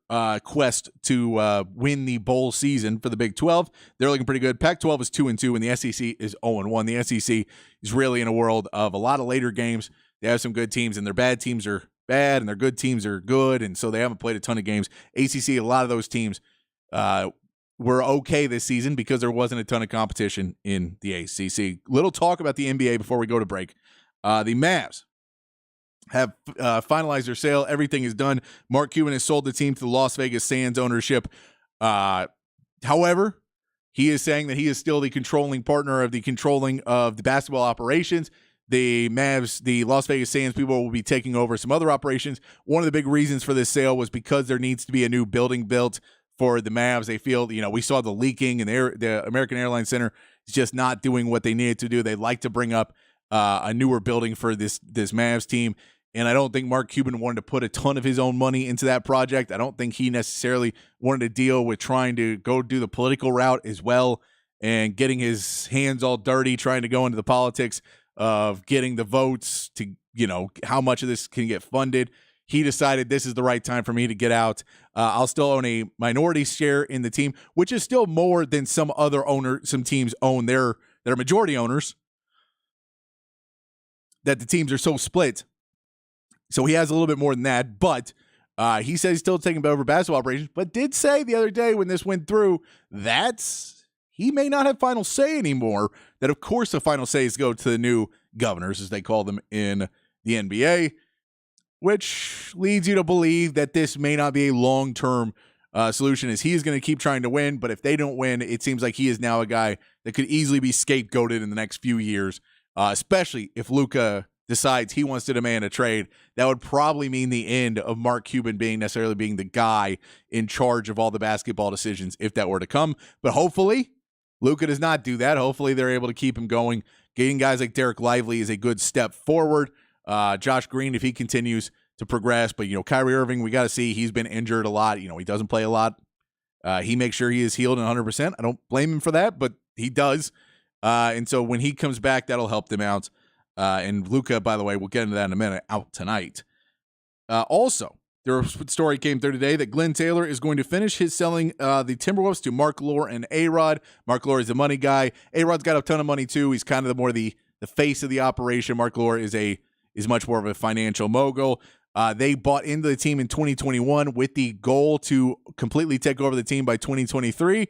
quest to win the bowl season for the Big 12. They're looking pretty good. Pac-12 is 2-2, and the SEC is 0-1. The SEC is really in a world of a lot of later games. They have some good teams, and their bad teams are bad, and their good teams are good, and so they haven't played a ton of games. ACC, a lot of those teams were okay this season because there wasn't a ton of competition in the ACC. Little talk about the NBA before we go to break. The Mavs have finalized their sale. Everything is done. Mark Cuban has sold the team to the Las Vegas Sands ownership. However, he is saying that he is still the controlling partner of the basketball operations. The Mavs, the Las Vegas Sands people will be taking over some other operations. One of the big reasons for this sale was because there needs to be a new building built for the Mavs. They feel, we saw the leaking, and the American Airlines Center is just not doing what they needed to do. They'd like to bring up a newer building for this Mavs team. And I don't think Mark Cuban wanted to put a ton of his own money into that project. I don't think he necessarily wanted to deal with trying to go do the political route as well and getting his hands all dirty, trying to go into the politics of getting the votes to, how much of this can get funded. He decided this is the right time for me to get out. I'll still own a minority share in the team, which is still more than some teams own their majority owners, that the teams are so split. So he has a little bit more than that, but he says he's still taking over basketball operations, but did say the other day when this went through that he may not have final say anymore, that of course the final says go to the new governors, as they call them in the NBA, which leads you to believe that this may not be a long-term solution, as he is going to keep trying to win, but if they don't win, it seems like he is now a guy that could easily be scapegoated in the next few years, especially if Luka decides he wants to demand a trade. That would probably mean the end of Mark Cuban being the guy in charge of all the basketball decisions if that were to come. But hopefully Luka does not do that. Hopefully they're able to keep him going. Getting guys like Derek Lively is a good step forward. Josh Green, if he continues to progress, but Kyrie Irving, we got to see, he's been injured a lot. He doesn't play a lot. He makes sure he is healed 100%. I don't blame him for that, but he does. And so when he comes back, that'll help them out. And Luka, by the way, we'll get into that in a minute, out tonight. Also, the story came through today that Glenn Taylor is going to finish his selling the Timberwolves to Mark Lore and A-Rod. Mark Lore is the money guy. A-Rod's got a ton of money too. He's kind of the face of the operation. Mark Lore is much more of a financial mogul. They bought into the team in 2021 with the goal to completely take over the team by 2023.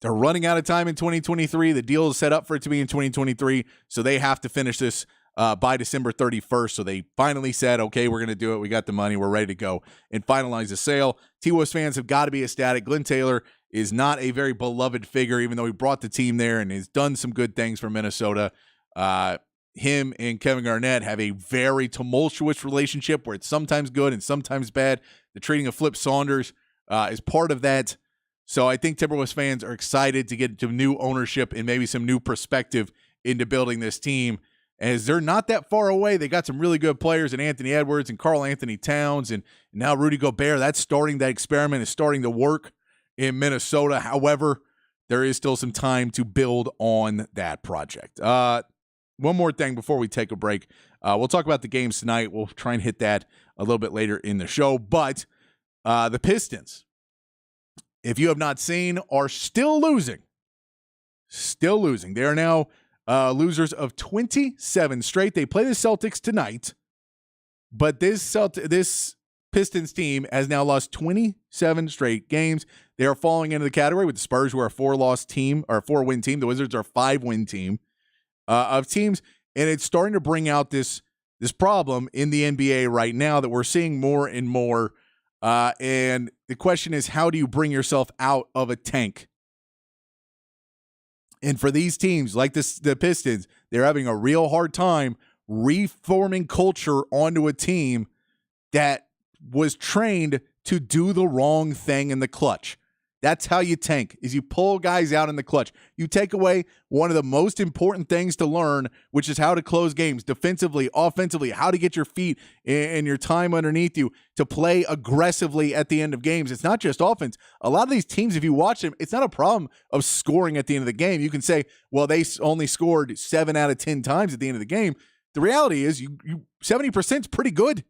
They're running out of time in 2023. The deal is set up for it to be in 2023, so they have to finish this by December 31st. So they finally said, okay, we're going to do it. We got the money. We're ready to go and finalize the sale. T-Wolves fans have got to be ecstatic. Glenn Taylor is not a very beloved figure, even though he brought the team there and has done some good things for Minnesota. Him and Kevin Garnett have a very tumultuous relationship where it's sometimes good and sometimes bad. The trading of Flip Saunders is part of that. So I think Timberwolves fans are excited to get to new ownership and maybe some new perspective into building this team, as they're not that far away. They got some really good players in Anthony Edwards and Karl Anthony Towns, and now Rudy Gobert. That experiment is starting to work in Minnesota. However, there is still some time to build on that project. One more thing before we take a break. We'll talk about the games tonight. We'll try and hit that a little bit later in the show. But the Pistons, if you have not seen, are still losing. Still losing. They are now losers of 27 straight. They play the Celtics tonight, but this Pistons team has now lost 27 straight games. They are falling into the category with the Spurs, who are a 4-win team. The Wizards are a 5-win team of teams, and it's starting to bring out this problem in the NBA right now that we're seeing more and more. And the question is, how do you bring yourself out of a tank? And for these teams like the Pistons, they're having a real hard time reforming culture onto a team that was trained to do the wrong thing in the clutch. That's how you tank, is you pull guys out in the clutch. You take away one of the most important things to learn, which is how to close games defensively, offensively, how to get your feet and your time underneath you to play aggressively at the end of games. It's not just offense. A lot of these teams, if you watch them, it's not a problem of scoring at the end of the game. You can say, well, they only scored 7 out of 10 times at the end of the game. The reality is you 70% is pretty good.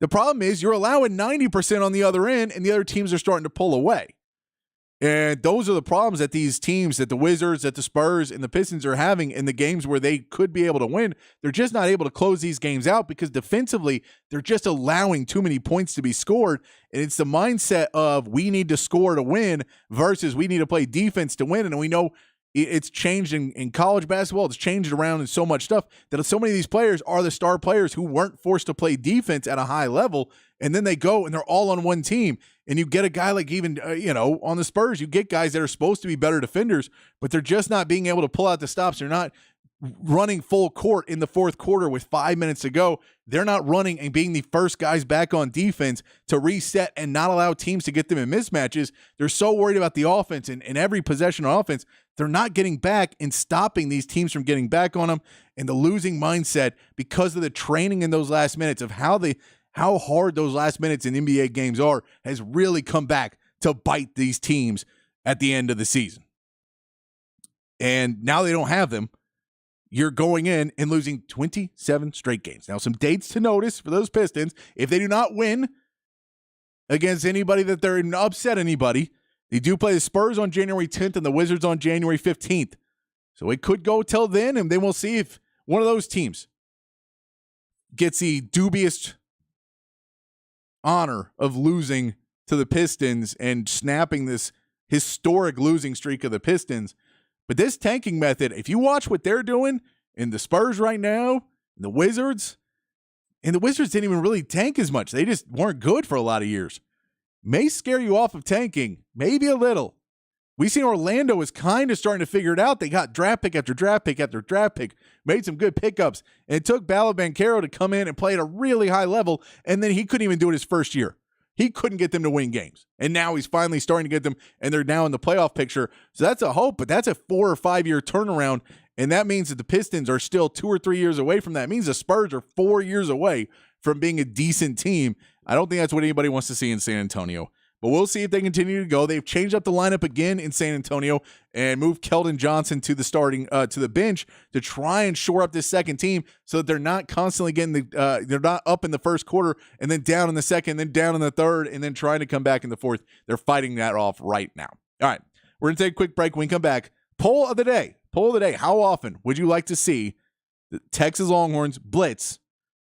The problem is you're allowing 90% on the other end, and the other teams are starting to pull away. And those are the problems that these teams, that the Wizards, that the Spurs, and the Pistons are having in the games where they could be able to win. They're just not able to close these games out because defensively, they're just allowing too many points to be scored. And it's the mindset of we need to score to win versus we need to play defense to win. And we know it's changed in college basketball. It's changed around in so much stuff that so many of these players are the star players who weren't forced to play defense at a high level. And then they go and they're all on one team. And you get a guy like even, on the Spurs, you get guys that are supposed to be better defenders, but they're just not being able to pull out the stops. They're not running full court in the fourth quarter with 5 minutes to go. They're not running and being the first guys back on defense to reset and not allow teams to get them in mismatches. They're so worried about the offense and every possession on offense. They're not getting back and stopping these teams from getting back on them. And the losing mindset, because of the training in those last minutes of how hard those last minutes in NBA games are, has really come back to bite these teams at the end of the season. And now they don't have them. You're going in and losing 27 straight games. Now, some dates to notice for those Pistons. If they do not win against anybody that they're in, upset anybody, they do play the Spurs on January 10th and the Wizards on January 15th. So it could go till then, and then we'll see if one of those teams gets the dubious honor of losing to the Pistons and snapping this historic losing streak of the Pistons. But this tanking method, if you watch what they're doing in the Spurs right now, and the Wizards didn't even really tank as much. They just weren't good for a lot of years. May scare you off of tanking, maybe a little. We seen Orlando is kind of starting to figure it out. They got draft pick after draft pick after draft pick, made some good pickups, and it took Bala Banchero to come in and play at a really high level, and then he couldn't even do it his first year. He couldn't get them to win games. And now he's finally starting to get them, and they're now in the playoff picture. So that's a hope, but that's a 4 or 5 year turnaround. And that means that the Pistons are still 2 or 3 years away from that. It means the Spurs are 4 years away from being a decent team. I don't think that's what anybody wants to see in San Antonio. But we'll see if they continue to go. They've changed up the lineup again in San Antonio and moved Keldon Johnson to the starting to the bench to try and shore up this second team so that they're not constantly getting they're not up in the first quarter and then down in the second, then down in the third, and then trying to come back in the fourth. They're fighting that off right now. All right, we're gonna take a quick break. When we come back, poll of the day. How often would you like to see the Texas Longhorns blitz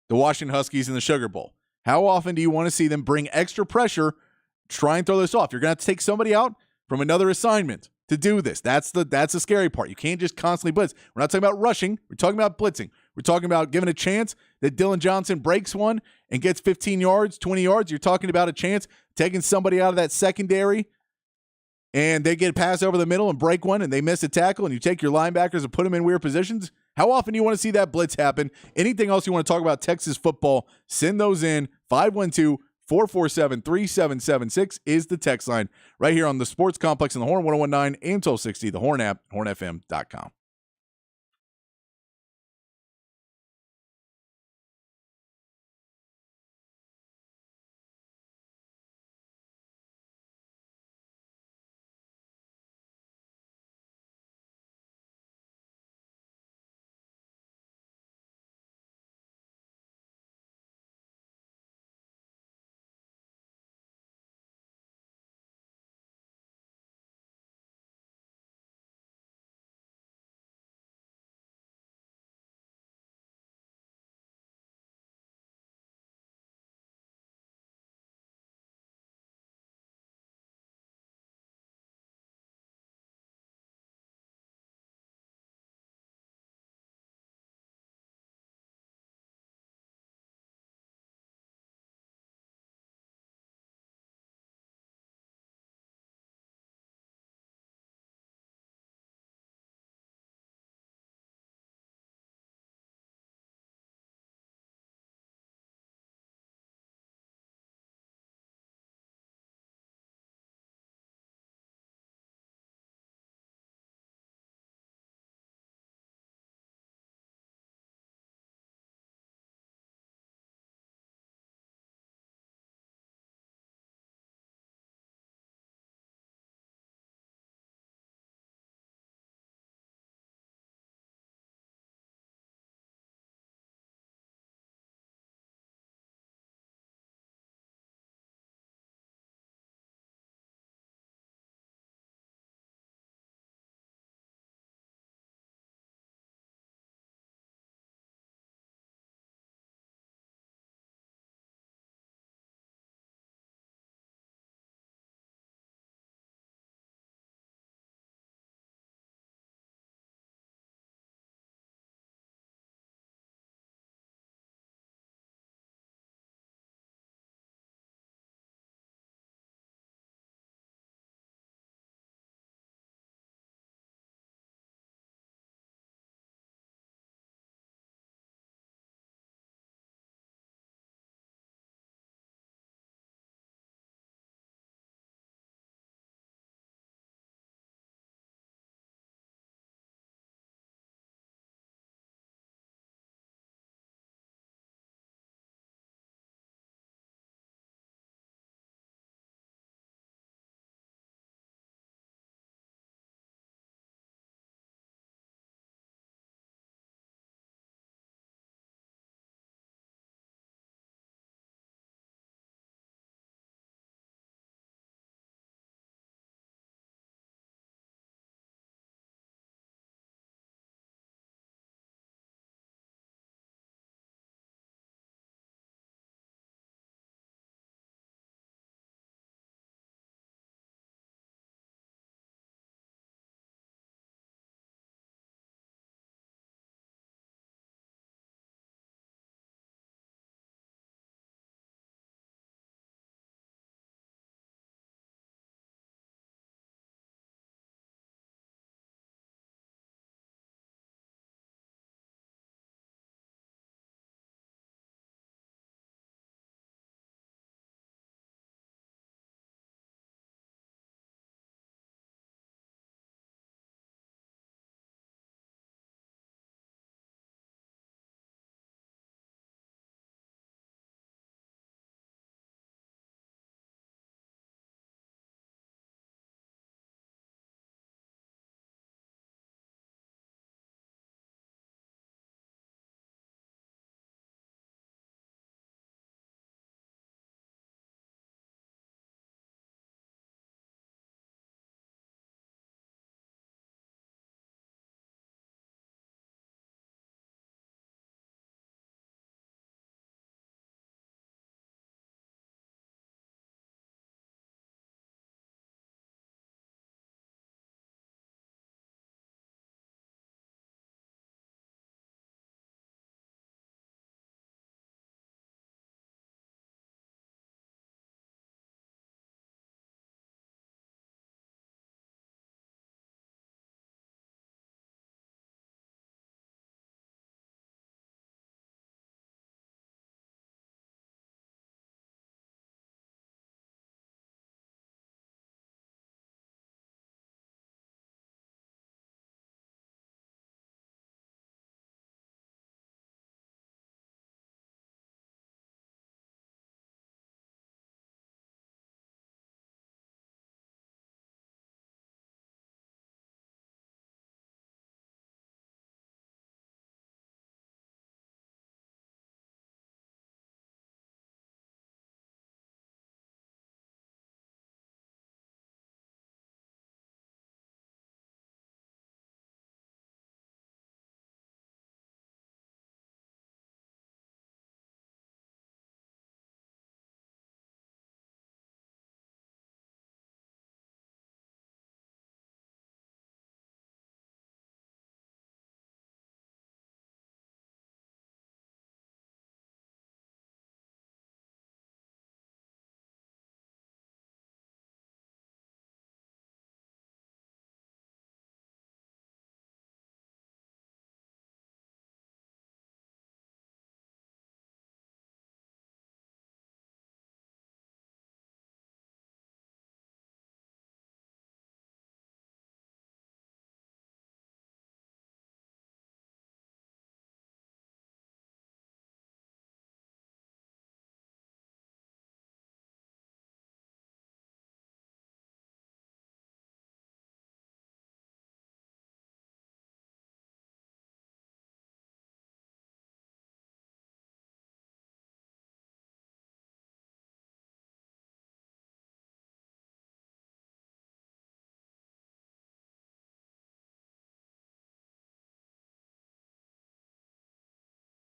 the Washington Huskies in the Sugar Bowl? How often do you want to see them bring extra pressure? Try and throw this off. You're going to have to take somebody out from another assignment to do this. That's the scary part. You can't just constantly blitz. We're not talking about rushing. We're talking about blitzing. We're talking about giving a chance that Dillon Johnson breaks one and gets 15 yards, 20 yards. You're talking about a chance taking somebody out of that secondary and they get a pass over the middle and break one and they miss a tackle and you take your linebackers and put them in weird positions. How often do you want to see that blitz happen? Anything else you want to talk about Texas football, send those in. 512-447-3776 is the text line right here on the Sports Complex in the Horn, 1019 AM 1260, the Horn app, hornfm.com.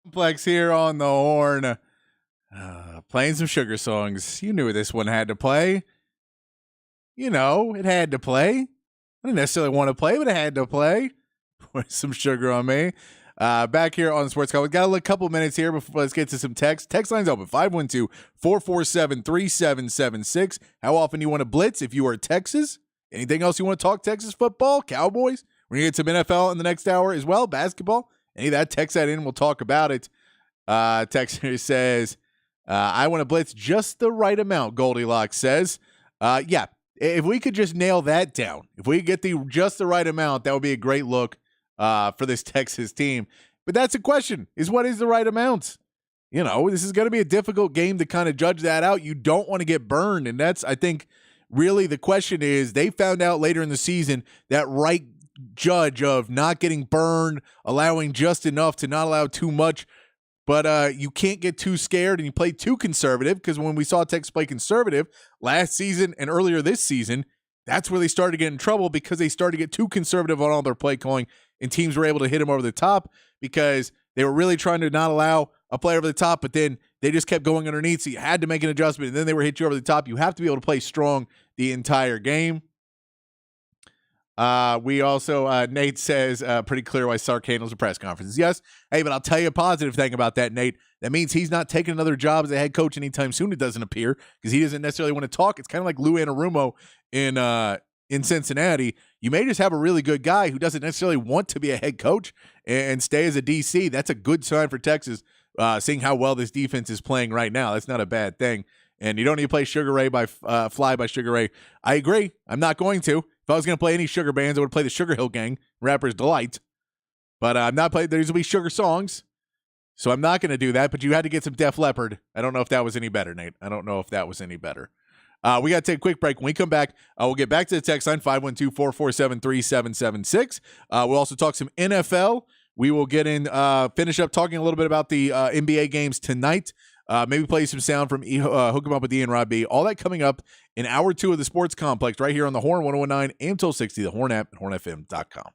Complex here on the horn. Playing some sugar songs. You knew this one had to play. You know, it had to play. I didn't necessarily want to play, but it had to play. Put some sugar on me. Back here on Sports Call. We've got a couple minutes here before let's get to some text. Text line's open 512-447-3776. How often do you want to blitz if you are Texas? Anything else you want to talk Texas football? Cowboys? We're going to get some NFL in the next hour as well. Basketball? Any of that, text that in. We'll talk about it. Texter says, I want to blitz just the right amount, Goldilocks says. Yeah, if we could just nail that down, if we could get just the right amount, that would be a great look for this Texas team. But that's a question, is what is the right amount? You know, this is going to be a difficult game to kind of judge that out. You don't want to get burned. And that's, I think, really the question is they found out later in the season that right judge of not getting burned, allowing just enough to not allow too much. But you can't get too scared and you play too conservative, because when we saw Texas play conservative last season and earlier this season, that's where they started to get in trouble, because they started to get too conservative on all their play calling, and teams were able to hit them over the top because they were really trying to not allow a play over the top, but then they just kept going underneath, so you had to make an adjustment, and then they were hit you over the top. You have to be able to play strong the entire game. We also, Nate says, pretty clear why Sark handles the press conferences. Yes. Hey, but I'll tell you a positive thing about that, Nate. That means he's not taking another job as a head coach anytime soon. It doesn't appear, because he doesn't necessarily want to talk. It's kind of like Lou Anarumo in Cincinnati. You may just have a really good guy who doesn't necessarily want to be a head coach and stay as a DC. That's a good sign for Texas, seeing how well this defense is playing right now. That's not a bad thing. And you don't need to play Sugar Ray by Fly by Sugar Ray. I agree. I'm not going to. If I was going to play any Sugar bands, I would play the Sugar Hill Gang, Rapper's Delight. But I'm not playing. There's going to be Sugar songs, so I'm not going to do that. But you had to get some Def Leppard. I don't know if that was any better, Nate. I don't know if that was any better. We got to take a quick break. When we come back, we'll get back to the text line, 512-447-3776. We'll also talk some NFL. We will get in, finish up talking a little bit about the NBA games tonight. Maybe play some sound from Hook 'em Up with Ian Rob B. All that coming up in hour 2 of the Sports Complex right here on the Horn 1019 AM 1260, the Horn app, and hornfm.com.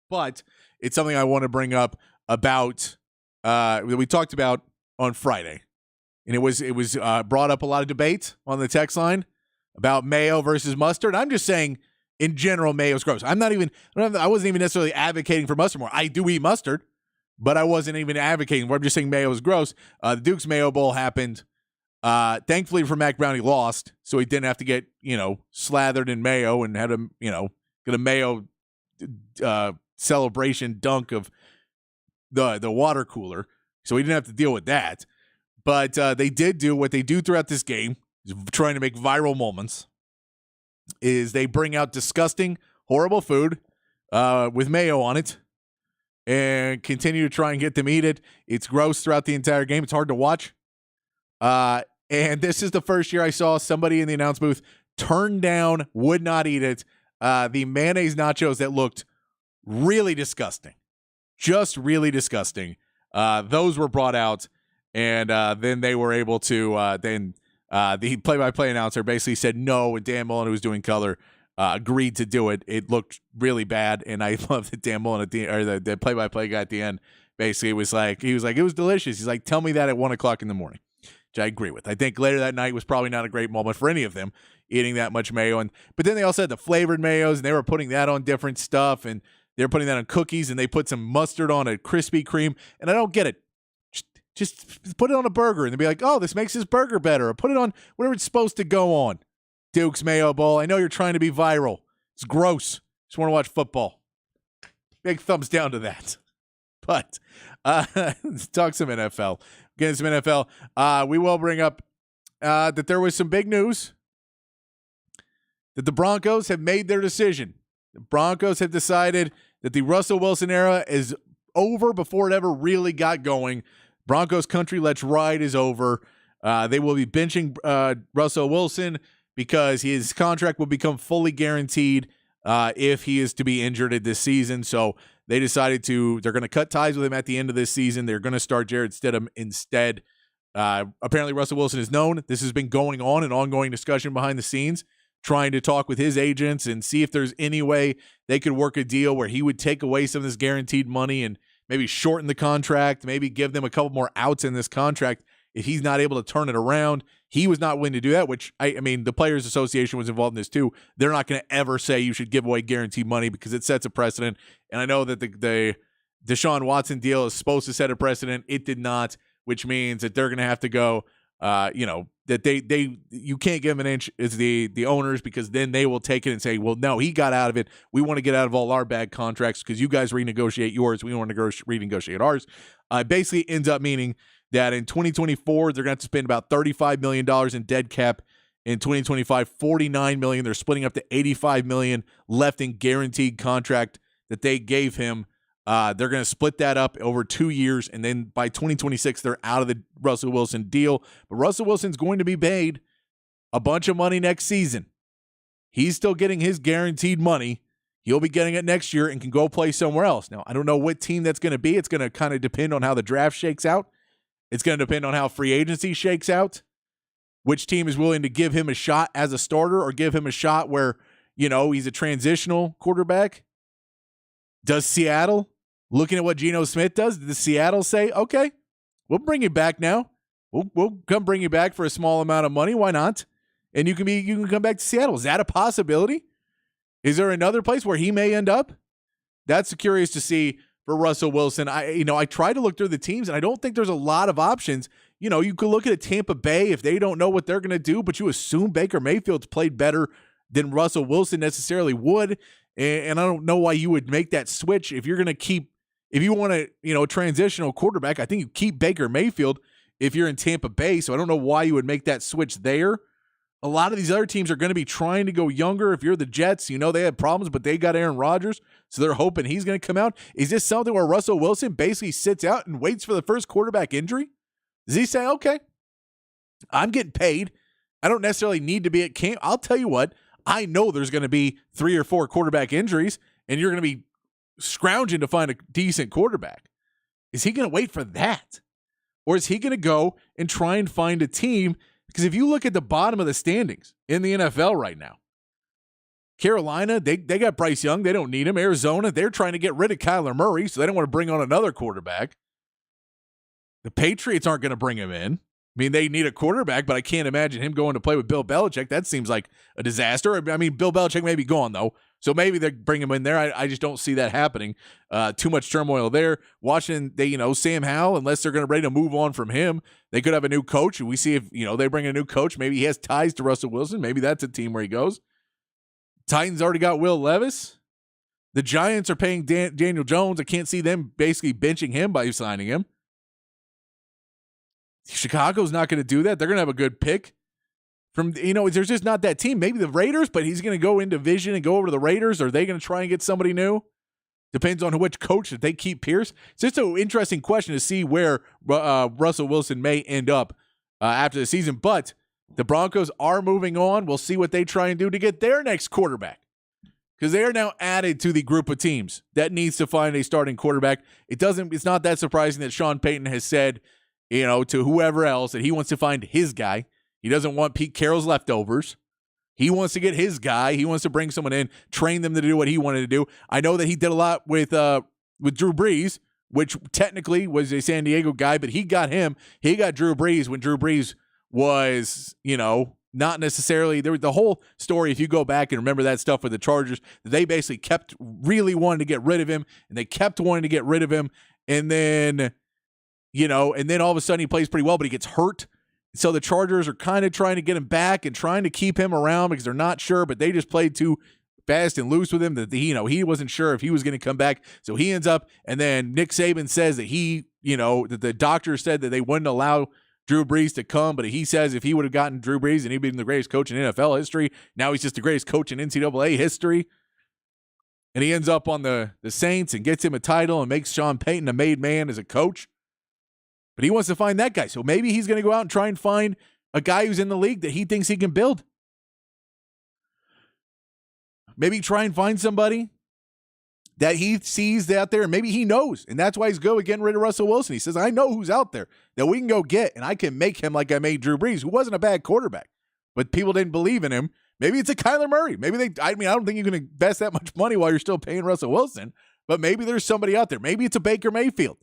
But it's something I want to bring up about that we talked about on Friday. And it was brought up a lot of debate on the text line about mayo versus mustard. I'm just saying, in general, mayo's gross. I wasn't even necessarily advocating for mustard more. I do eat mustard, but I wasn't even advocating for it. I'm just saying mayo is gross. The Duke's Mayo Bowl happened. Thankfully for Mac Brown, he lost, so he didn't have to get, slathered in mayo and had a, get a mayo celebration dunk of the water cooler. So he didn't have to deal with that. But they did do what they do throughout this game, trying to make viral moments, is they bring out disgusting, horrible food with mayo on it and continue to try and get them eat it. It's gross throughout the entire game. It's hard to watch. And this is the first year I saw somebody in the announce booth turn down, would not eat it, the mayonnaise nachos that looked really disgusting. Just really disgusting. Those were brought out. And then they were able to the play-by-play announcer basically said no, and Dan Mullen, who was doing color, agreed to do it. It looked really bad, and I love that Dan Mullen, the play-by-play guy at the end, basically was like, it was delicious. He's like, tell me that at 1 o'clock in the morning, which I agree with. I think later that night was probably not a great moment for any of them eating that much mayo. But then they also had the flavored mayos, and they were putting that on different stuff, and they were putting that on cookies, and they put some mustard on a Krispy Kreme, and I don't get it. Just put it on a burger and they'll be like, oh, this makes this burger better. Or put it on whatever it's supposed to go on. Duke's Mayo Bowl. I know you're trying to be viral. It's gross. Just want to watch football. Big thumbs down to that. But let's talk some NFL. Getting some NFL. We will bring up that there was some big news that the Broncos have made their decision. The Broncos have decided that the Russell Wilson era is over before it ever really got going. Broncos country, let's ride is over. They will be benching Russell Wilson because his contract will become fully guaranteed if he is to be injured this season. So they decided they're going to cut ties with him at the end of this season. They're going to start Jarrett Stidham instead. Apparently Russell Wilson is known. This has been going on, an ongoing discussion behind the scenes, trying to talk with his agents and see if there's any way they could work a deal where he would take away some of this guaranteed money and maybe shorten the contract, maybe give them a couple more outs in this contract if he's not able to turn it around. He was not willing to do that, which, I mean, the Players Association was involved in this too. They're not going to ever say you should give away guaranteed money because it sets a precedent. And I know that the Deshaun Watson deal is supposed to set a precedent. It did not, which means that they're going to have to go, that you can't give them an inch as the owners, because then they will take it and say, well, no, he got out of it. We want to get out of all our bad contracts because you guys renegotiate yours. We want to renegotiate ours. Basically ends up meaning that in 2024, they're going to have to spend about $35 million in dead cap. In 2025, $49 million. They're splitting up to $85 million left in guaranteed contract that they gave him. They're going to split that up over 2 years, and then by 2026, they're out of the Russell Wilson deal. But Russell Wilson's going to be paid a bunch of money next season. He's still getting his guaranteed money. He'll be getting it next year and can go play somewhere else. Now, I don't know what team that's going to be. It's going to kind of depend on how the draft shakes out. It's going to depend on how free agency shakes out, which team is willing to give him a shot as a starter or give him a shot where, he's a transitional quarterback. Does Seattle, looking at what Geno Smith does, does Seattle say, okay, we'll bring you back now. We'll come bring you back for a small amount of money. Why not? And you can come back to Seattle. Is that a possibility? Is there another place where he may end up? That's curious to see for Russell Wilson. I try to look through the teams, and I don't think there's a lot of options. You could look at a Tampa Bay if they don't know what they're going to do, but you assume Baker Mayfield's played better than Russell Wilson necessarily would. And I don't know why you would make that switch if you're going to if you want a transitional quarterback. I think you keep Baker Mayfield if you're in Tampa Bay. So I don't know why you would make that switch there. A lot of these other teams are going to be trying to go younger. If you're the Jets, they had problems, but they got Aaron Rodgers, so they're hoping he's going to come out. Is this something where Russell Wilson basically sits out and waits for the first quarterback injury? Does he say, okay, I'm getting paid. I don't necessarily need to be at camp. I'll tell you what, I know there's going to be 3 or 4 quarterback injuries, and you're going to be scrounging to find a decent quarterback. Is he going to wait for that? Or is he going to go and try and find a team? Because if you look at the bottom of the standings in the NFL right now, Carolina, they got Bryce Young. They don't need him. Arizona, they're trying to get rid of Kyler Murray, so they don't want to bring on another quarterback. The Patriots aren't going to bring him in. I mean, they need a quarterback, but I can't imagine him going to play with Bill Belichick. That seems like a disaster. I mean, Bill Belichick may be gone, though, so maybe they bring him in there. I just don't see that happening. Too much turmoil there. Washington, Sam Howell, unless they're going to ready to move on from him, they could have a new coach. We see if, they bring a new coach. Maybe he has ties to Russell Wilson. Maybe that's a team where he goes. Titans already got Will Levis. The Giants are paying Daniel Jones. I can't see them basically benching him by signing him. Chicago's not going to do that. They're going to have a good pick. There's just not that team. Maybe the Raiders, but he's going to go in division and go over to the Raiders. Are they going to try and get somebody new? Depends on which coach. If they keep Pierce. It's just an interesting question to see where Russell Wilson may end up after the season. But the Broncos are moving on. We'll see what they try and do to get their next quarterback, because they are now added to the group of teams that needs to find a starting quarterback. It's not that surprising that Sean Payton has said, to whoever else, that he wants to find his guy. He doesn't want Pete Carroll's leftovers. He wants to get his guy. He wants to bring someone in, train them to do what he wanted to do. I know that he did a lot with Drew Brees, which technically was a San Diego guy, but he got him. He got Drew Brees when Drew Brees was, not necessarily there. The whole story, if you go back and remember that stuff with the Chargers, they basically kept really wanting to get rid of him, and they kept wanting to get rid of him. And then, all of a sudden he plays pretty well, but he gets hurt. So the Chargers are kind of trying to get him back and trying to keep him around because they're not sure, but they just played too fast and loose with him that he wasn't sure if he was going to come back. So he ends up, and then Nick Saban says that that the doctor said that they wouldn't allow Drew Brees to come, but he says if he would have gotten Drew Brees and he'd been the greatest coach in NFL history, now he's just the greatest coach in NCAA history. And he ends up on the Saints and gets him a title and makes Sean Payton a made man as a coach. But he wants to find that guy. So maybe he's going to go out and try and find a guy who's in the league that he thinks he can build. Maybe try and find somebody that he sees out there, and maybe he knows. And that's why he's getting rid of Russell Wilson. He says, I know who's out there that we can go get, and I can make him like I made Drew Brees, who wasn't a bad quarterback, but people didn't believe in him. Maybe it's a Kyler Murray. I don't think you're going to invest that much money while you're still paying Russell Wilson, but maybe there's somebody out there. Maybe it's a Baker Mayfield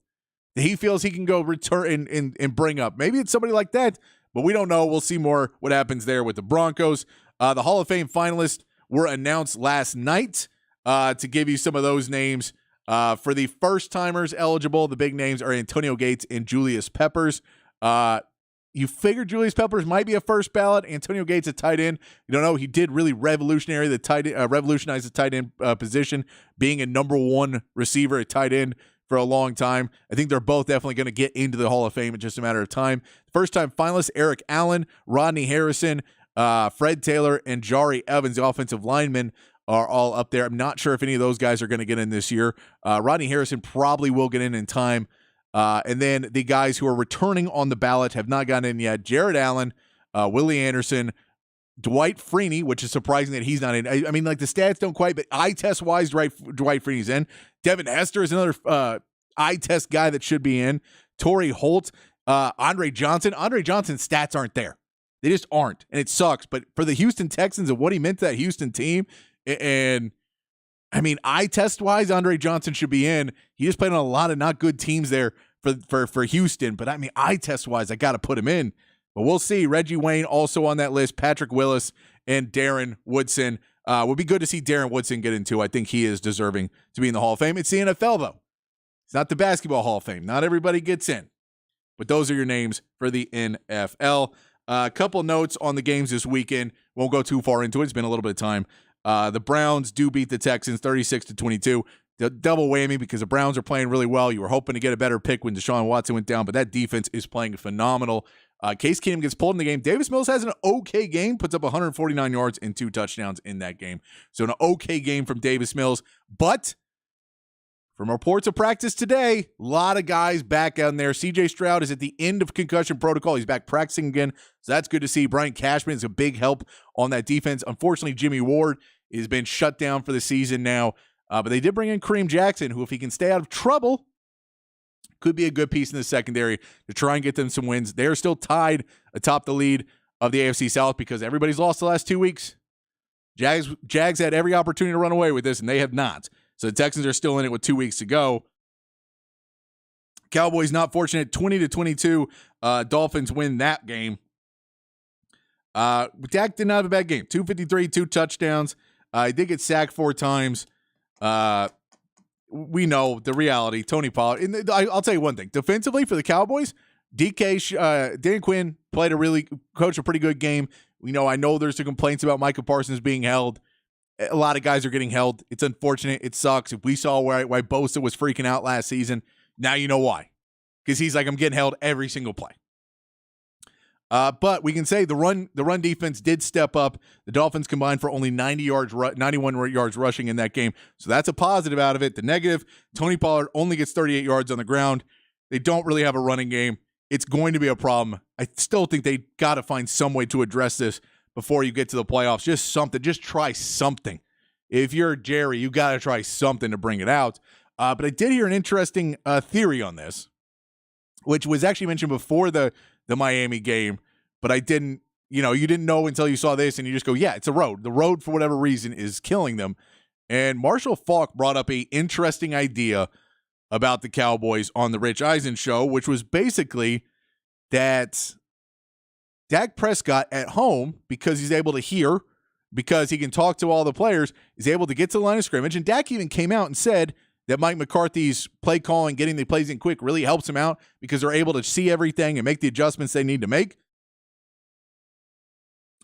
that he feels he can go return and bring up. Maybe it's somebody like that, but we don't know. We'll see more what happens there with the Broncos. The Hall of Fame finalists were announced last night. To give you some of those names, for the first-timers eligible, the big names are Antonio Gates and Julius Peppers. You figure Julius Peppers might be a first ballot. Antonio Gates, a tight end. You don't know. He did really revolutionize the tight end position, being a number one receiver at tight end for a long time. I think they're both definitely going to get into the Hall of Fame in just a matter of time. First-time finalists, Eric Allen, Rodney Harrison, Fred Taylor, and Jari Evans, the offensive linemen, are all up there. I'm not sure if any of those guys are going to get in this year. Rodney Harrison probably will get in time. And then the guys who are returning on the ballot have not gotten in yet. Jared Allen, Willie Anderson, Dwight Freeney, which is surprising that he's not in. I mean, like the stats don't quite, but eye test wise, Dwight Freeney's in. Devin Hester is another eye test guy that should be in. Torrey Holt, Andre Johnson. Andre Johnson's stats aren't there. They just aren't, and it sucks. But for the Houston Texans and what he meant to that Houston team, and I mean, eye test wise, Andre Johnson should be in. He just played on a lot of not good teams there for Houston. But I mean, eye test wise, I got to put him in. But we'll see. Reggie Wayne also on that list. Patrick Willis and Darren Woodson. Would be good to see Darren Woodson get into. I think he is deserving to be in the Hall of Fame. It's the NFL, though. It's not the Basketball Hall of Fame. Not everybody gets in. But those are your names for the NFL. A couple notes on the games this weekend. Won't go too far into it. It's been a little bit of time. The Browns do beat the Texans 36-22. The double whammy because the Browns are playing really well. You were hoping to get a better pick when Deshaun Watson went down, but that defense is playing phenomenal. Case Keenum gets pulled in the game. Davis Mills has an okay game, puts up 149 yards and 2 touchdowns in that game. So an okay game from Davis Mills. But from reports of practice today, a lot of guys back out there. C.J. Stroud is at the end of concussion protocol. He's back practicing again, so that's good to see. Brian Cashman is a big help on that defense. Unfortunately, Jimmy Ward has been shut down for the season now. But they did bring in Kareem Jackson, who, if he can stay out of trouble, could be a good piece in the secondary to try and get them some wins. They are still tied atop the lead of the AFC South because everybody's lost the last 2 weeks. Jags had every opportunity to run away with this, and they have not. So the Texans are still in it with 2 weeks to go. Cowboys not fortunate, 20-22. Dolphins win that game. Dak did not have a bad game. 253, 2 touchdowns. He did get sacked 4 times. We know the reality. Tony Pollard. And I'll tell you one thing. Defensively for the Cowboys, Dan Quinn coached a pretty good game. I know there's some complaints about Micah Parsons being held. A lot of guys are getting held. It's unfortunate. It sucks. If we saw why Bosa was freaking out last season, now you know why. Because he's like, I'm getting held every single play. But we can say the run defense did step up. The Dolphins combined for only 91 yards rushing in that game. So that's a positive out of it. The negative, Tony Pollard only gets 38 yards on the ground. They don't really have a running game. It's going to be a problem. I still think they got to find some way to address this before you get to the playoffs. Just something. Just try something. If you're Jerry, you got to try something to bring it out. But I did hear an interesting theory on this, which was actually mentioned before the Miami game, but I didn't, you didn't know until you saw this, and you just go, yeah, it's a road. The road, for whatever reason, is killing them. And Marshall Faulk brought up an interesting idea about the Cowboys on the Rich Eisen show, which was basically that Dak Prescott at home, because he's able to hear, because he can talk to all the players, is able to get to the line of scrimmage. And Dak even came out and said that Mike McCarthy's play calling, getting the plays in quick, really helps him out because they're able to see everything and make the adjustments they need to make.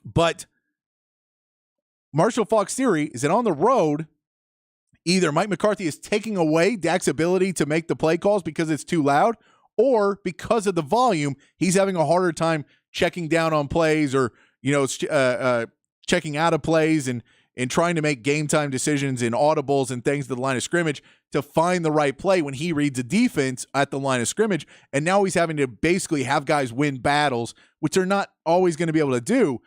But Marshall Faulk's theory is that on the road, either Mike McCarthy is taking away Dak's ability to make the play calls because it's too loud, or because of the volume, he's having a harder time checking down on plays or, checking out of plays and trying to make game time decisions in audibles and things to the line of scrimmage to find the right play when he reads a defense at the line of scrimmage. And now he's having to basically have guys win battles, which they're not always going to be able to do.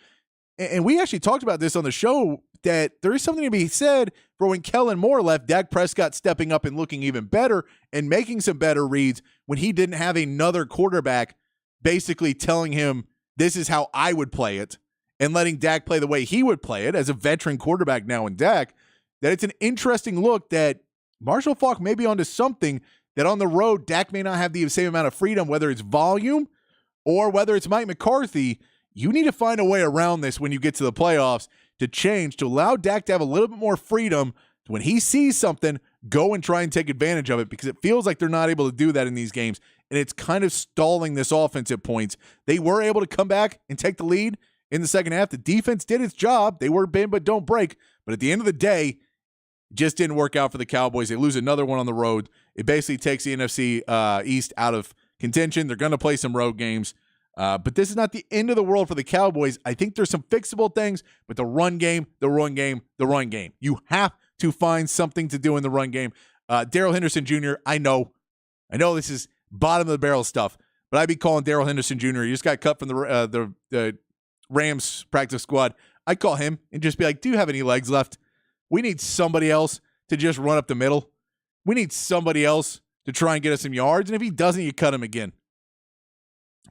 And we actually talked about this on the show, that there is something to be said for when Kellen Moore left, Dak Prescott stepping up and looking even better and making some better reads when he didn't have another quarterback basically telling him, this is how I would play it, and letting Dak play the way he would play it as a veteran quarterback now in Dak. That it's an interesting look that Marshall Faulk may be onto something, that on the road, Dak may not have the same amount of freedom, whether it's volume or whether it's Mike McCarthy. You need to find a way around this when you get to the playoffs to change, to allow Dak to have a little bit more freedom to, when he sees something, go and try and take advantage of it, because it feels like they're not able to do that in these games, and it's kind of stalling this offense at points. They were able to come back and take the lead in the second half. The defense did its job. They were bend but don't break, but at the end of the day, it just didn't work out for the Cowboys. They lose another one on the road. It basically takes the NFC East out of contention. They're going to play some road games. But this is not the end of the world for the Cowboys. I think there's some fixable things, but the run game. You have to find something to do in the run game. Darrell Henderson Jr., I know this is bottom of the barrel stuff, but I'd be calling Darrell Henderson Jr. He just got cut from the Rams practice squad. I'd call him and just be like, do you have any legs left? We need somebody else to just run up the middle. We need somebody else to try and get us some yards. And if he doesn't, you cut him again.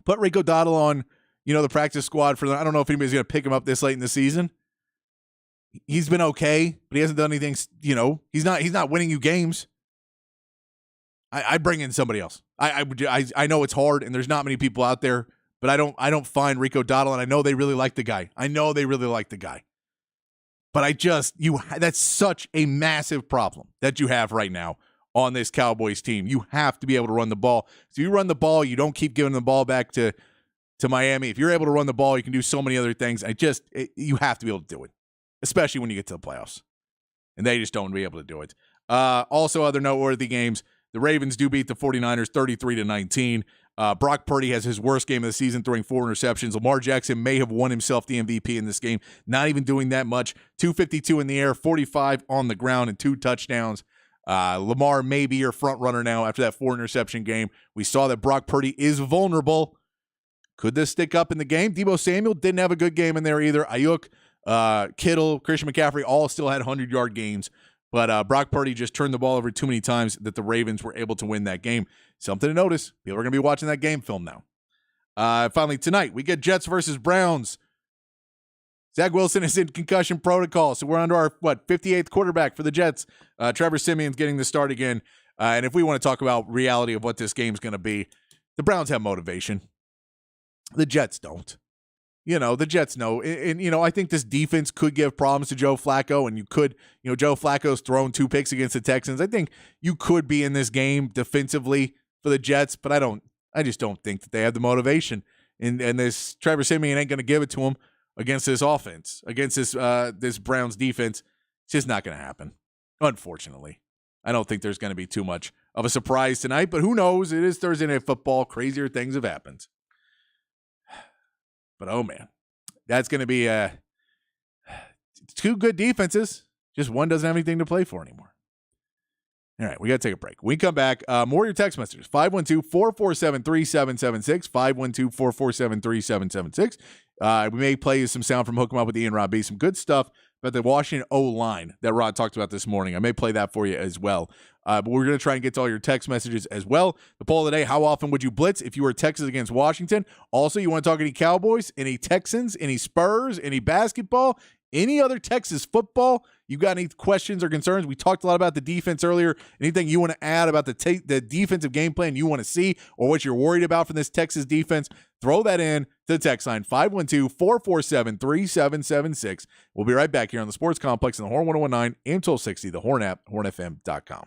Put Rico Dowdle on, the practice squad I don't know if anybody's going to pick him up this late in the season. He's been okay, but he hasn't done anything. He's not winning you games. I bring in somebody else. I know it's hard and there's not many people out there, but I don't find Rico Dowdle, and I know they really like the guy. But that's such a massive problem that you have right now on this Cowboys team. You have to be able to run the ball. So you run the ball, you don't keep giving the ball back to Miami. If you're able to run the ball, you can do so many other things. You have to be able to do it, especially when you get to the playoffs. And they just don't be able to do it. Also, other noteworthy games, the Ravens do beat the 49ers 33-19. Brock Purdy has his worst game of the season, throwing 4 interceptions. Lamar Jackson may have won himself the MVP in this game, not even doing that much. 252 in the air, 45 on the ground, and 2 touchdowns. Lamar may be your front runner now after that 4 interception game. We saw that Brock Purdy is vulnerable. Could this stick up in the game? Deebo Samuel didn't have a good game in there either. Ayuk, Kittle, Christian McCaffrey all still had 100-yard games. But Brock Purdy just turned the ball over too many times that the Ravens were able to win that game. Something to notice. People are going to be watching that game film now. Finally, tonight, we get Jets versus Browns. Zach Wilson is in concussion protocol, so we're under our, 58th quarterback for the Jets. Trevor Siemian's getting the start again. And if we want to talk about reality of what this game's going to be, the Browns have motivation. The Jets don't. The Jets know. And I think this defense could give problems to Joe Flacco, and you could, Joe Flacco's thrown 2 picks against the Texans. I think you could be in this game defensively for the Jets, but I just don't think that they have the motivation. And this Trevor Siemian ain't going to give it to him against this offense, against this Browns defense. It's just not going to happen, unfortunately. I don't think there's going to be too much of a surprise tonight, but who knows? It is Thursday Night Football. Crazier things have happened. But, oh, man, that's going to be 2 good defenses. Just one doesn't have anything to play for anymore. All right, we got to take a break. When we come back, more of your text messages, 512-447-3776, 512-447-3776. We may play you some sound from Hook 'em Up with Ian Rob B. Some good stuff about the Washington O-line that Rod talked about this morning. I may play that for you as well. But we're going to try and get to all your text messages as well. The poll of the day, how often would you blitz if you were Texas against Washington? Also, you want to talk any Cowboys, any Texans, any Spurs, any basketball, any other Texas football? You got any questions or concerns? We talked a lot about the defense earlier. Anything you want to add about the defensive game plan you want to see or what you're worried about from this Texas defense? Throw that in to the text line 512-447-3776. We'll be right back here on the Sports Complex in the Horn 1019, AM 1260, the Horn app, hornfm.com.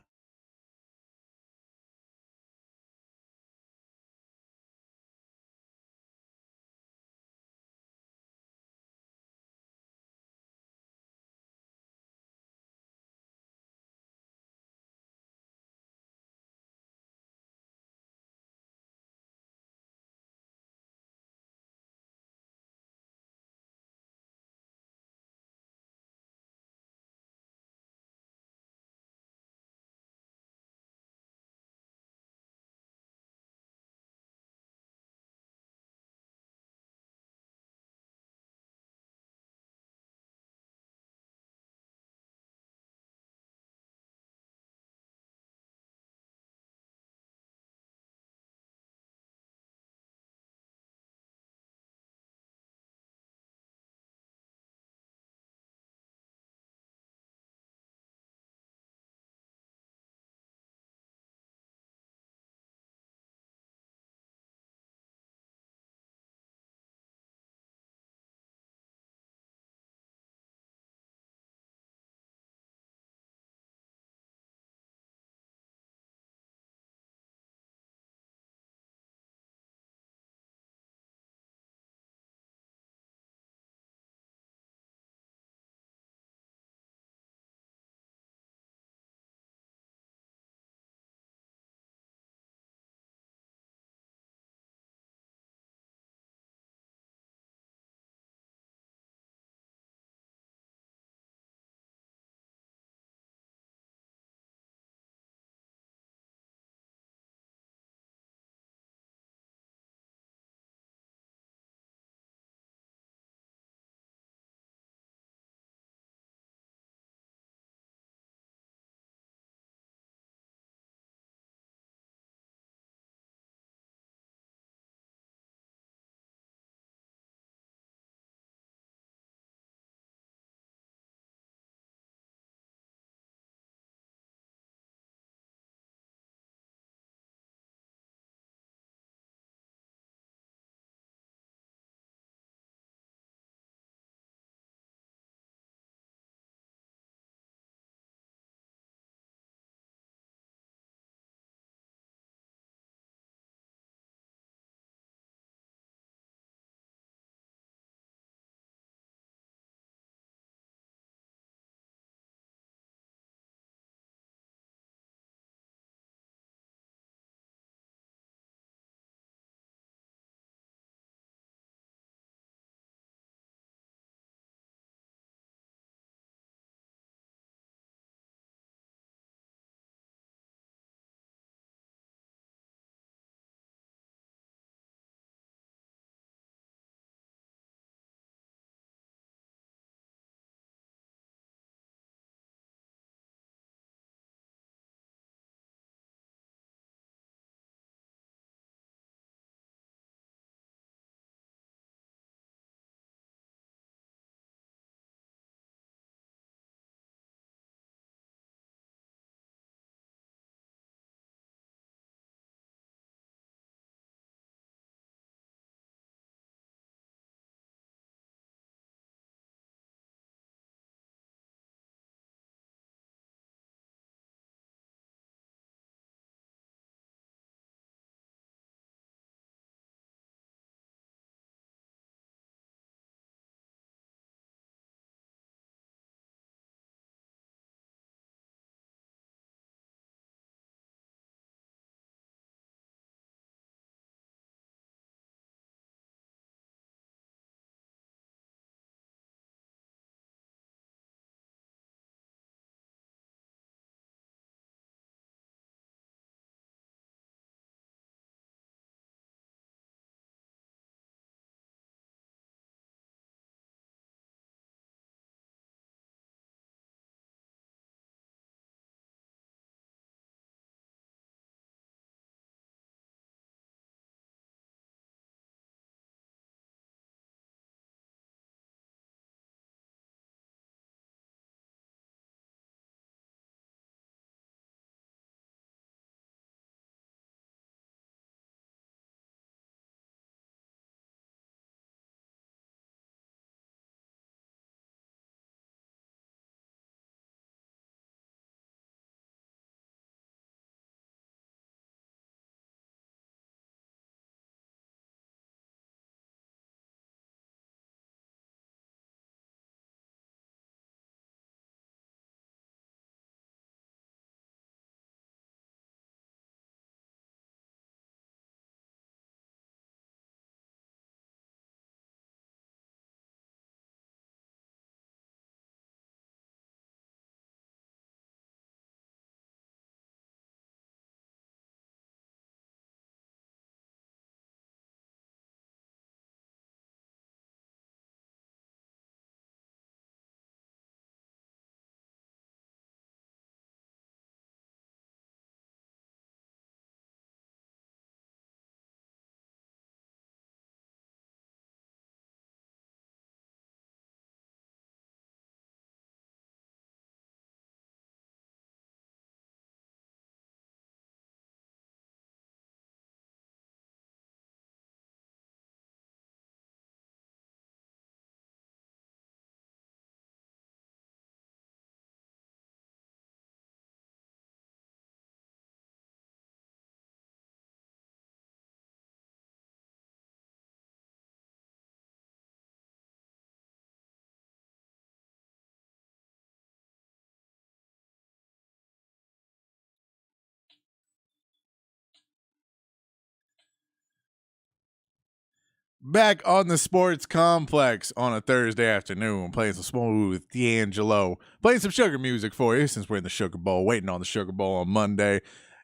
Back on the sports complex on a Thursday afternoon, playing some smooth D'Angelo, playing some sugar music for you since we're in the Sugar Bowl, waiting on the Sugar Bowl on Monday.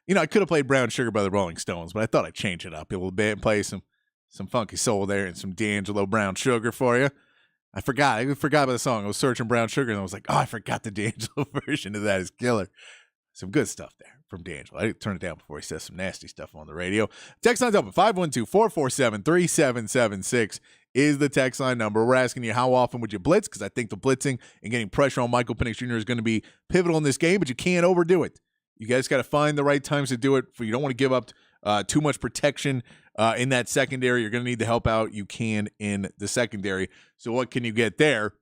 You know, I could have played Brown Sugar by the Rolling Stones, but I thought I'd change it up a little bit and play some funky soul there and some D'Angelo Brown Sugar for you. I forgot about the song. I was searching Brown Sugar and I was like, oh, I forgot the D'Angelo version of that is killer. Some good stuff there from D'Angelo. I didn't turn it down before he says some nasty stuff on the radio. Text line's open. 512-447-3776 is the text line number. We're asking you, how often would you blitz? Because I think the blitzing and getting pressure on Michael Penix Jr. is going to be pivotal in this game, but you can't overdo it. You guys got to find the right times to do it. You don't want to give up too much protection in that secondary. You're going to need the help out you can in the secondary. So what can you get there?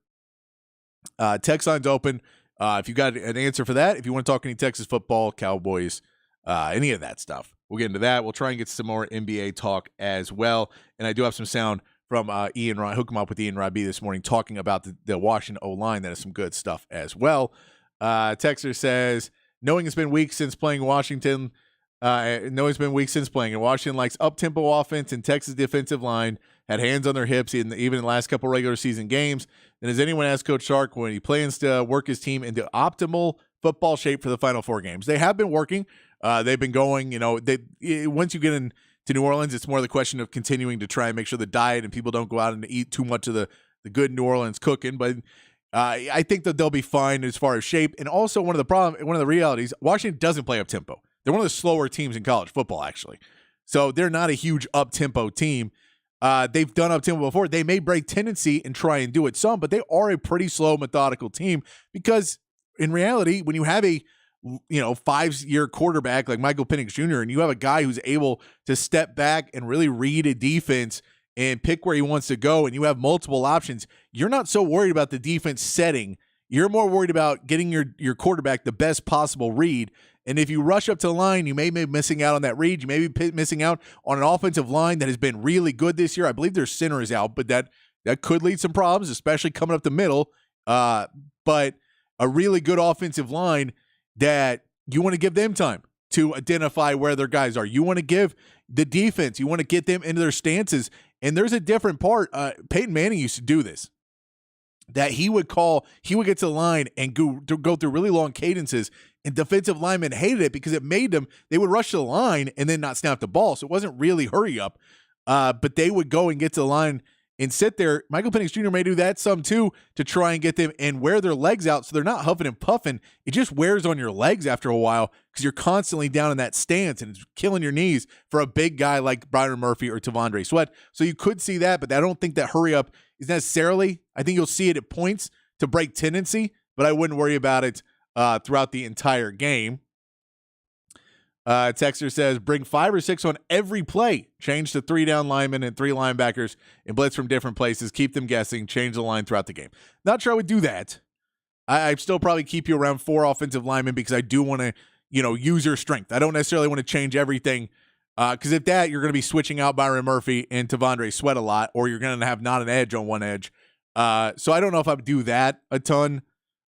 Text line's open. If you got an answer for that, if you want to talk any Texas football, Cowboys, any of that stuff, we'll get into that. We'll try and get some more NBA talk as well. And I do have some sound from Ian Rod, hook him up with Ian Rod B this morning, talking about the Washington O-line. That is some good stuff as well. Texter says, knowing it's been weeks since playing Washington, and Washington likes up-tempo offense, and Texas defensive line had hands on their hips even in the last couple regular season games. And has anyone asked Coach Sark when he plans to work his team into optimal football shape for the final 4 games? They have been working. They've been going, once you get into New Orleans, it's more the question of continuing to try and make sure the diet and people don't go out and eat too much of the good New Orleans cooking. But I think that they'll be fine as far as shape. And also one of the realities, Washington doesn't play up tempo. They're one of the slower teams in college football, actually. So they're not a huge up-tempo team. They've done up-tempo before. They may break tendency and try and do it some, but they are a pretty slow, methodical team because in reality, when you have a 5-year quarterback like Michael Penix Jr. and you have a guy who's able to step back and really read a defense and pick where he wants to go, and you have multiple options, you're not so worried about the defense setting. You're more worried about getting your quarterback the best possible read. And if you rush up to the line, you may be missing out on that read. You may be missing out on an offensive line that has been really good this year. I believe their center is out, but that could lead some problems, especially coming up the middle. But a really good offensive line that you want to give them time to identify where their guys are. You want to give the defense, you want to get them into their stances. And there's a different part. Peyton Manning used to do this. That he would get to the line and go through really long cadences, and defensive linemen hated it because it made they would rush to the line and then not snap the ball. So it wasn't really hurry up, but they would go and get to the line and sit there. Michael Penix Jr. may do that some too to try and get them and wear their legs out so they're not huffing and puffing. It just wears on your legs after a while because you're constantly down in that stance and it's killing your knees for a big guy like Byron Murphy or T'Vondre Sweat. So you could see that, but I don't think that hurry up is necessarily. I think you'll see it at points to break tendency, but I wouldn't worry about it throughout the entire game. Texter says, bring 5 or 6 on every play. Change to 3 down linemen and 3 linebackers and blitz from different places. Keep them guessing. Change the line throughout the game. Not sure I would do that. I'd still probably keep you around 4 offensive linemen because I do want to, use your strength. I don't necessarily want to change everything because if that, you're going to be switching out Byron Murphy and T'Vondre Sweat a lot, or you're going to have not an edge on one edge. So I don't know if I would do that a ton.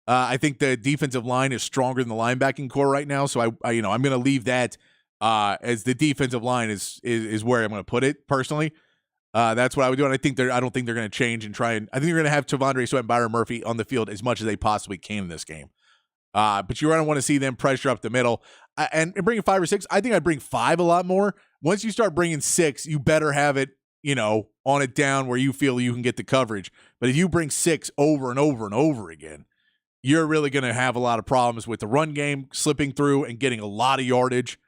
I think the defensive line is stronger than the linebacking core right now, so I'm going to leave that as the defensive line is where I'm going to put it personally. That's what I would do, and I don't think they're going to change and try and. I think they're going to have T'Vondre Sweat and Byron Murphy on the field as much as they possibly can in this game. But you're going to want to see them pressure up the middle and bringing 5 or 6. I think I'd bring 5 a lot more. Once you start bringing 6, you better have it, on it down where you feel you can get the coverage. But if you bring 6 over and over and over again, you're really going to have a lot of problems with the run game slipping through and getting a lot of yardage.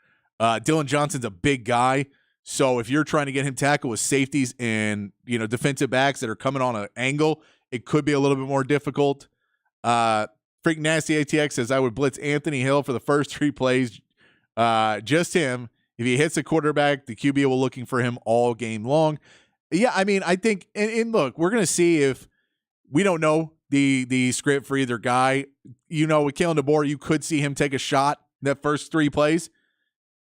Dylan Johnson's a big guy. So if you're trying to get him tackled with safeties and, defensive backs that are coming on an angle, it could be a little bit more difficult. Freak Nasty ATX says, I would blitz Anthony Hill for the first 3 plays. Just him. If he hits a quarterback, the QB will looking for him all game long. Yeah, I mean, I think, and look, we're going to see if we don't know the script for either guy. With Kalen DeBoer, you could see him take a shot in that first 3 plays.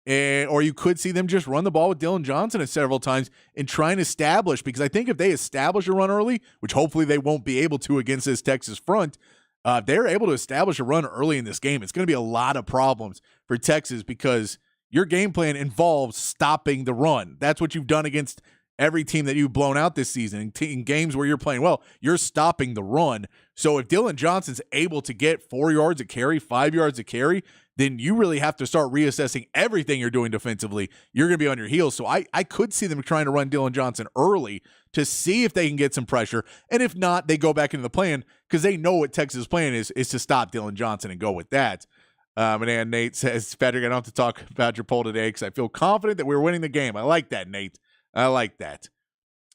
Or you could see them just run the ball with Dylan Johnson several times and try and establish, because I think if they establish a run early, which hopefully they won't be able to against this Texas front, if they're able to establish a run early in this game, it's going to be a lot of problems for Texas because your game plan involves stopping the run. That's what you've done against every team that you've blown out this season in games where you're playing well, you're stopping the run. So if Dillon Johnson's able to get 4 yards a carry, 5 yards a carry, then you really have to start reassessing everything you're doing defensively. You're going to be on your heels. So I could see them trying to run Dillon Johnson early to see if they can get some pressure. And if not, they go back into the plan because they know what Texas' plan is to stop Dillon Johnson and go with that. And Nate says, Patrick, I don't have to talk about your poll today because I feel confident that we're winning the game. I like that, Nate. I like that.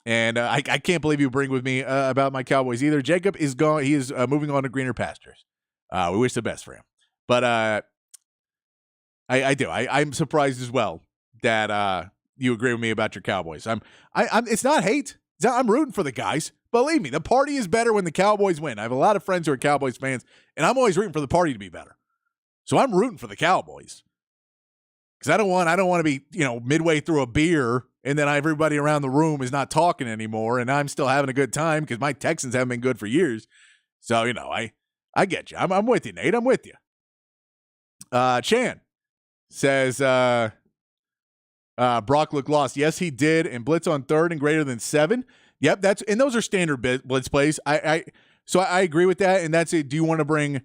And I can't believe you bring with me about my Cowboys either. Jacob is gone. He is moving on to greener pastures. We wish the best for him. But I do. I'm surprised as well that you agree with me about your Cowboys. I'm. It's not hate. I'm rooting for the guys. Believe me, the party is better when the Cowboys win. I have a lot of friends who are Cowboys fans, and I'm always rooting for the party to be better. So I'm rooting for the Cowboys because I don't want to be midway through a beer and then everybody around the room is not talking anymore, and I'm still having a good time because my Texans haven't been good for years. So I get you. I'm with you, Nate. I'm with you. Chan says Brock looked lost. Yes, he did. And blitz on third and greater than 7. Yep, those are standard blitz plays. So I agree with that. And that's it. Do you want to bring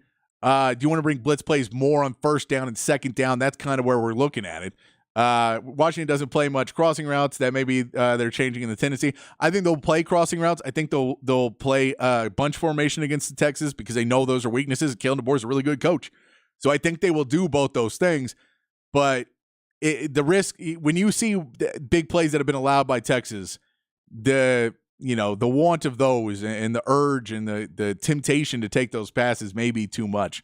blitz plays more on first down and second down? That's kind of where we're looking at it. Washington doesn't play much crossing routes. That maybe they're changing in the tendency. I think they'll play crossing routes. I think they'll play bunch formation against the Texans because they know those are weaknesses. Kalen DeBoer is a really good coach. So I think they will do both those things. But the risk, when you see big plays that have been allowed by Texas, the want of those and the urge and the temptation to take those passes may be too much.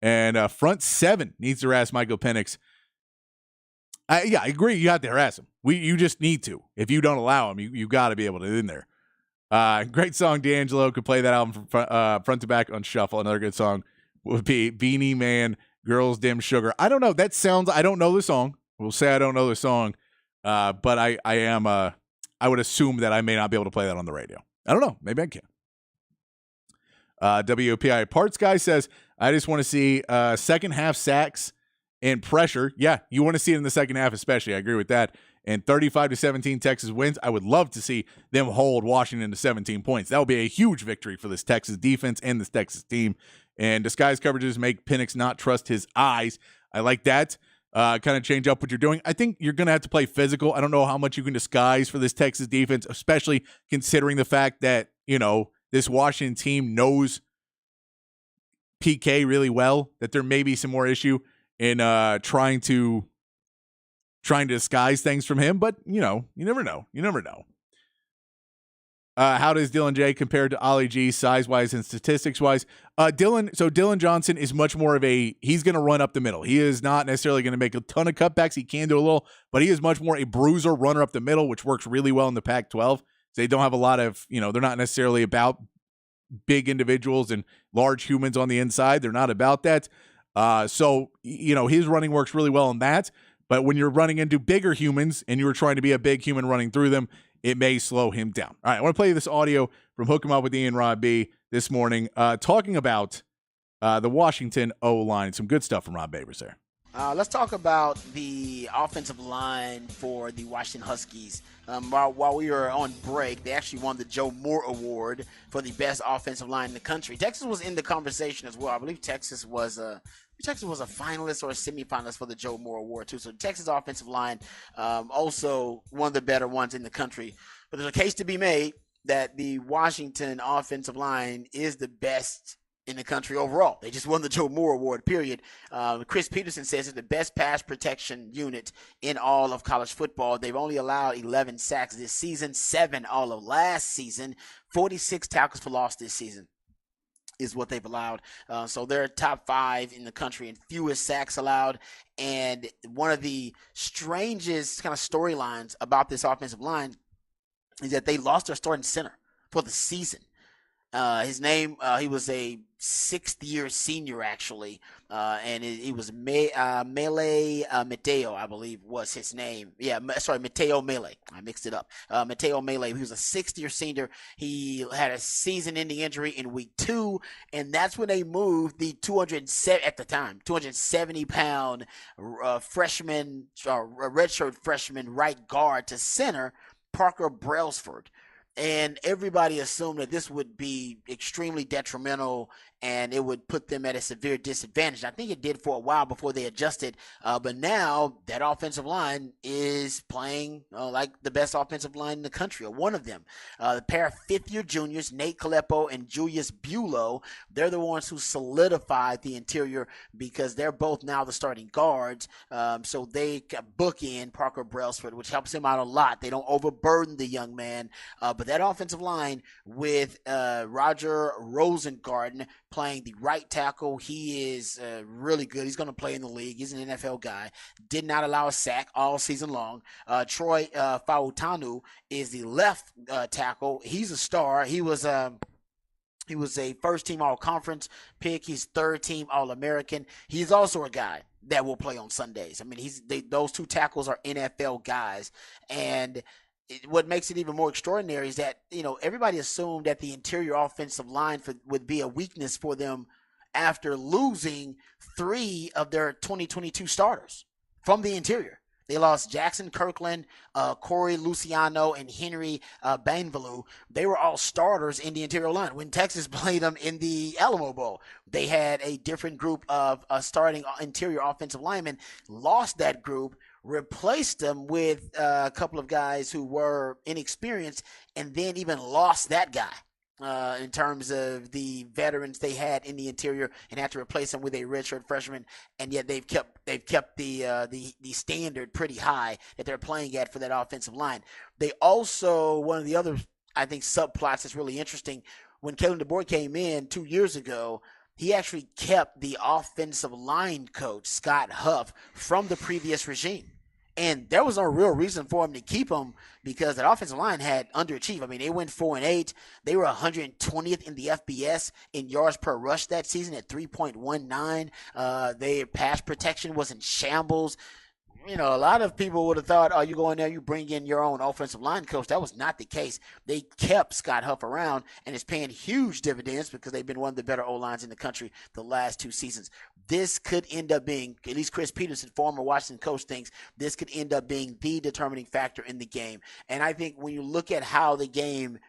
And front 7 needs to harass Michael Penix. I agree. You have to harass him. You just need to. If you don't allow him, you got to be able to in there. Great song, D'Angelo. Could play that album from front to back on shuffle. Another good song would be Beanie Man, Girls Dim Sugar. I don't know. I don't know the song. We'll say I don't know the song. But I would assume that I may not be able to play that on the radio. I don't know. Maybe I can. WPI Parts Guy says, I just want to see second half sacks and pressure. Yeah, you want to see it in the second half especially. I agree with that. And 35-17 Texas wins. I would love to see them hold Washington to 17 points. That would be a huge victory for this Texas defense and this Texas team. And disguise coverages make Penix not trust his eyes. I like that. Kind of change up what you're doing. I think you're going to have to play physical. I don't know how much you can disguise for this Texas defense, especially considering the fact that, this Washington team knows PK really well, that there may be some more issue in trying to disguise things from him. But, you never know. You never know. How does Dillon J compare to Ollie G size-wise and statistics-wise? Dillon Johnson is much more of he's going to run up the middle. He is not necessarily going to make a ton of cutbacks. He can do a little, but he is much more a bruiser runner up the middle, which works really well in the Pac-12. They don't have a lot of, they're not necessarily about big individuals and large humans on the inside. They're not about that. So his running works really well in that. But when you're running into bigger humans and you're trying to be a big human running through them, it may slow him down. All right, I want to play this audio from Hook 'em Up with Ian Rob B this morning, talking about the Washington O-line. Some good stuff from Rob Babers there. Let's talk about the offensive line for the Washington Huskies. While we were on break, they actually won the Joe Moore Award for the best offensive line in the country. Texas was in the conversation as well. I believe Texas was a finalist or a semifinalist for the Joe Moore Award too. So Texas offensive line, also one of the better ones in the country. But there's a case to be made that the Washington offensive line is the best in the country overall. They just won the Joe Moore Award, period. Chris Peterson says it's the best pass protection unit in all of college football. They've only allowed 11 sacks this season, 7 all of last season, 46 tackles for loss this season is what they've allowed. So they're top 5 in the country in fewest sacks allowed. And one of the strangest kind of storylines about this offensive line is that they lost their starting center for the season. His name, he was a 6th-year senior, actually, and he was Mele Mateo, I believe was his name. Yeah, sorry, Mateo Mele. I mixed it up. Mateo Mele, he was a 6th-year senior. He had a season-ending injury in week 2, and that's when they moved the 270-pound freshman, redshirt freshman right guard to center, Parker Brailsford. And everybody assumed that this would be extremely detrimental and it would put them at a severe disadvantage. I think it did for a while before they adjusted. But now that offensive line is playing like the best offensive line in the country, or one of them. The pair of fifth-year juniors, Nate Kalepo and Julius Buelow, they're the ones who solidified the interior because they're both now the starting guards. So they book in Parker Brailsford, which helps him out a lot. They don't overburden the young man. But that offensive line with Roger Rosengarten playing the right tackle, he is really good. He's going to play in the league. He's an NFL guy. Did not allow a sack all season long. Troy Fautanu is the left tackle. He's a star. He was a first-team All-Conference pick. He's third-team All-American. He's also a guy that will play on Sundays. I mean, those two tackles are NFL guys, and what makes it even more extraordinary is that, everybody assumed that the interior offensive line would be a weakness for them after losing 3 of their 2022 starters from the interior. They lost Jackson Kirkland, Corey Luciano, and Henry Banvalu. They were all starters in the interior line. When Texas played them in the Alamo Bowl, they had a different group of starting interior offensive linemen, lost that group, replaced them with a couple of guys who were inexperienced, and then even lost that guy in terms of the veterans they had in the interior, and had to replace them with a redshirt freshman. And yet they've kept the standard pretty high that they're playing at for that offensive line. They also, one of the other, I think, subplots that's really interesting, when Kalen DeBoer came in 2 years ago, he actually kept the offensive line coach, Scott Huff, from the previous regime. And there was no real reason for him to keep him because that offensive line had underachieved. I mean, they went 4-8. They were 120th in the FBS in yards per rush that season at 3.19. Their pass protection was in shambles. A lot of people would have thought, oh, you go in there, you bring in your own offensive line coach. That was not the case. They kept Scott Huff around, and it's paying huge dividends because they've been one of the better O-lines in the country the last 2 seasons. This could end up being, at least Chris Peterson, former Washington coach, thinks this could end up being the determining factor in the game. And I think when you look at how the game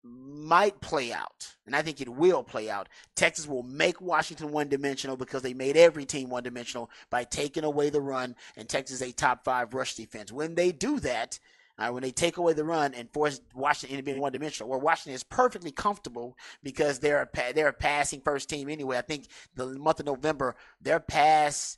might play out, and I think it will play out, Texas will make Washington one-dimensional because they made every team one-dimensional by taking away the run, and Texas is a top 5 rush defense. When they do that, when they take away the run and force Washington into being one-dimensional, where Washington is perfectly comfortable because they're a passing first team anyway. I think the month of November, their pass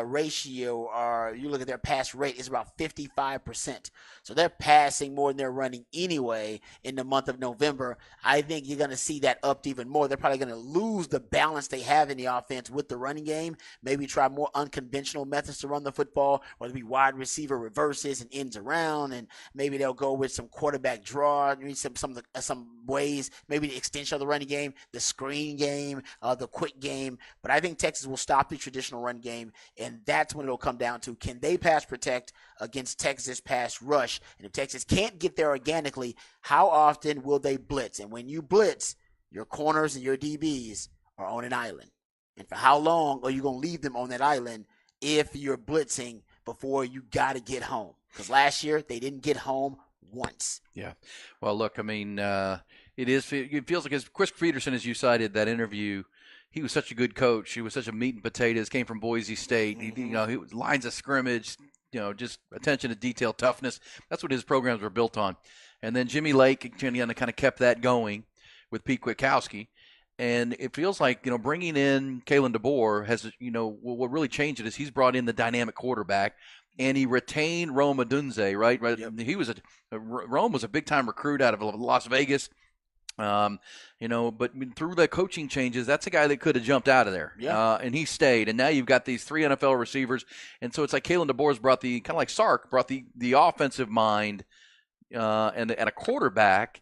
ratio, or you look at their pass rate, is about 55%. So they're passing more than they're running anyway in the month of November. I think you're going to see that upped even more. They're probably going to lose the balance they have in the offense with the running game, maybe try more unconventional methods to run the football, whether it be wide receiver reverses and ends around, and maybe they'll go with some quarterback draw, some ways, maybe the extension of the running game, the screen game, the quick game. But I think Texas will stop the traditional run game, and that's when it'll come down to, can they pass protect against Texas pass rush? And if Texas can't get there organically, how often will they blitz? And when you blitz, your corners and your DBs are on an island. And for how long are you going to leave them on that island if you're blitzing before you got to get home? Because last year they didn't get home once. Yeah. Well, look, I mean, it feels like, as Chris Peterson, as you cited that interview, he was such a good coach. He was such a meat and potatoes, came from Boise State. He was lines of scrimmage, just attention to detail, toughness. That's what his programs were built on. And then Jimmy Lake kind of kept that going with Pete Kwiatkowski. And it feels like, bringing in Kalen DeBoer has, what really changed it is he's brought in the dynamic quarterback, and he retained Rome Odunze, right? Yep. Rome was a big-time recruit out of Las Vegas. But through the coaching changes, that's a guy that could have jumped out of there. Yeah. And he stayed. And now you've got these 3 NFL receivers. And so it's like Kalen DeBoer's brought kind of like Sark, brought the offensive mind and a quarterback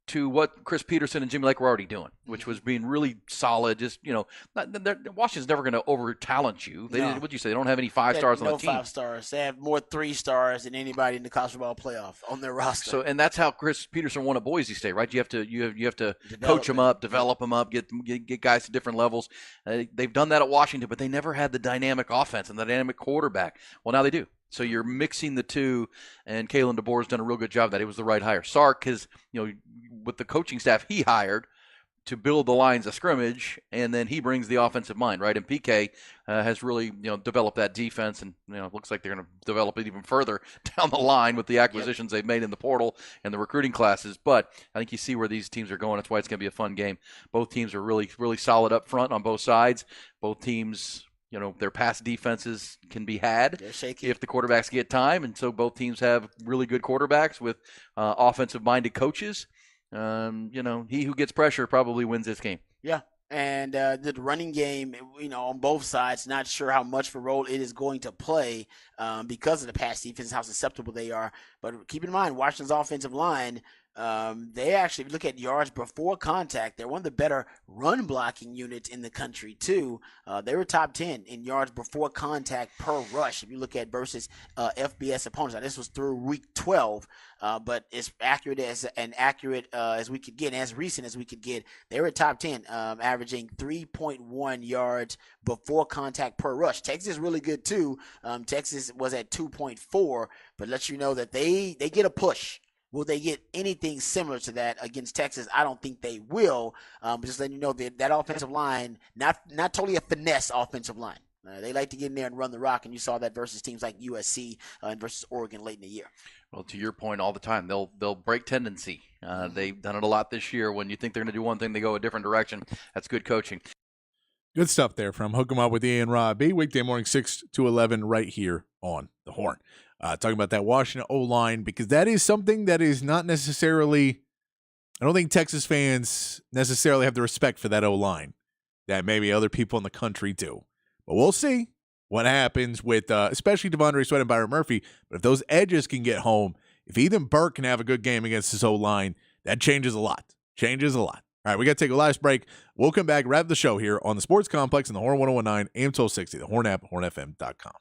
to what Chris Peterson and Jimmy Lake were already doing, which was being really solid. Just, Washington's never going to over-talent you. What'd you say? They don't have any 5 stars on the team. No 5 stars. They have more 3 stars than anybody in the college football playoff on their roster. So, and that's how Chris Peterson won at Boise State, right? You have to coach them up, develop them up, get guys to different levels. They've done that at Washington, but they never had the dynamic offense and the dynamic quarterback. Well, now they do. So you're mixing the two, and Kalen DeBoer's done a real good job of that. It was the right hire. Sark has, with the coaching staff he hired to build the lines of scrimmage, and then he brings the offensive mind, right? And PK has really, developed that defense, and it looks like they're going to develop it even further down the line with the acquisitions they've made in the portal and the recruiting classes. But I think you see where these teams are going. That's why it's going to be a fun game. Both teams are really, really solid up front on both sides. Both teams, their pass defenses can be had if the quarterbacks get time, and so both teams have really good quarterbacks with offensive-minded coaches. He who gets pressure probably wins this game. Yeah. And the running game, on both sides, not sure how much of a role it is going to play because of the pass defense, how susceptible they are. But keep in mind, Washington's offensive line, they actually, if you look at yards before contact, they're one of the better run blocking units in the country too. They were top 10 in yards before contact per rush. If you look at versus FBS opponents, now this was through week 12, but as accurate as we could get, and as recent as we could get, they were top 10, averaging 3.1 yards before contact per rush. Texas is really good too. Texas was at 2.4, but lets you know that they get a push. Will they get anything similar to that against Texas? I don't think they will. But just letting you know that offensive line, not totally a finesse offensive line. They like to get in there and run the rock, and you saw that versus teams like USC and versus Oregon late in the year. Well, to your point, all the time they'll break tendency. They've done it a lot this year. When you think they're going to do one thing, they go a different direction. That's good coaching. Good stuff there from Hook 'em Up with Ian Robbie, weekday morning 6 to 11 right here on The Horn. Talking about that Washington O-line, because that is something that is not necessarily – I don't think Texas fans necessarily have the respect for that O-line that maybe other people in the country do. But we'll see what happens with especially Devondre Sweat and Byron Murphy. But if those edges can get home, if Ethan Burke can have a good game against this O-line, that changes a lot. All right, we got to take a last break. We'll come back, wrap the show here on the Sports Complex and the Horn 1019, AM 1260, the Horn app, hornfm.com.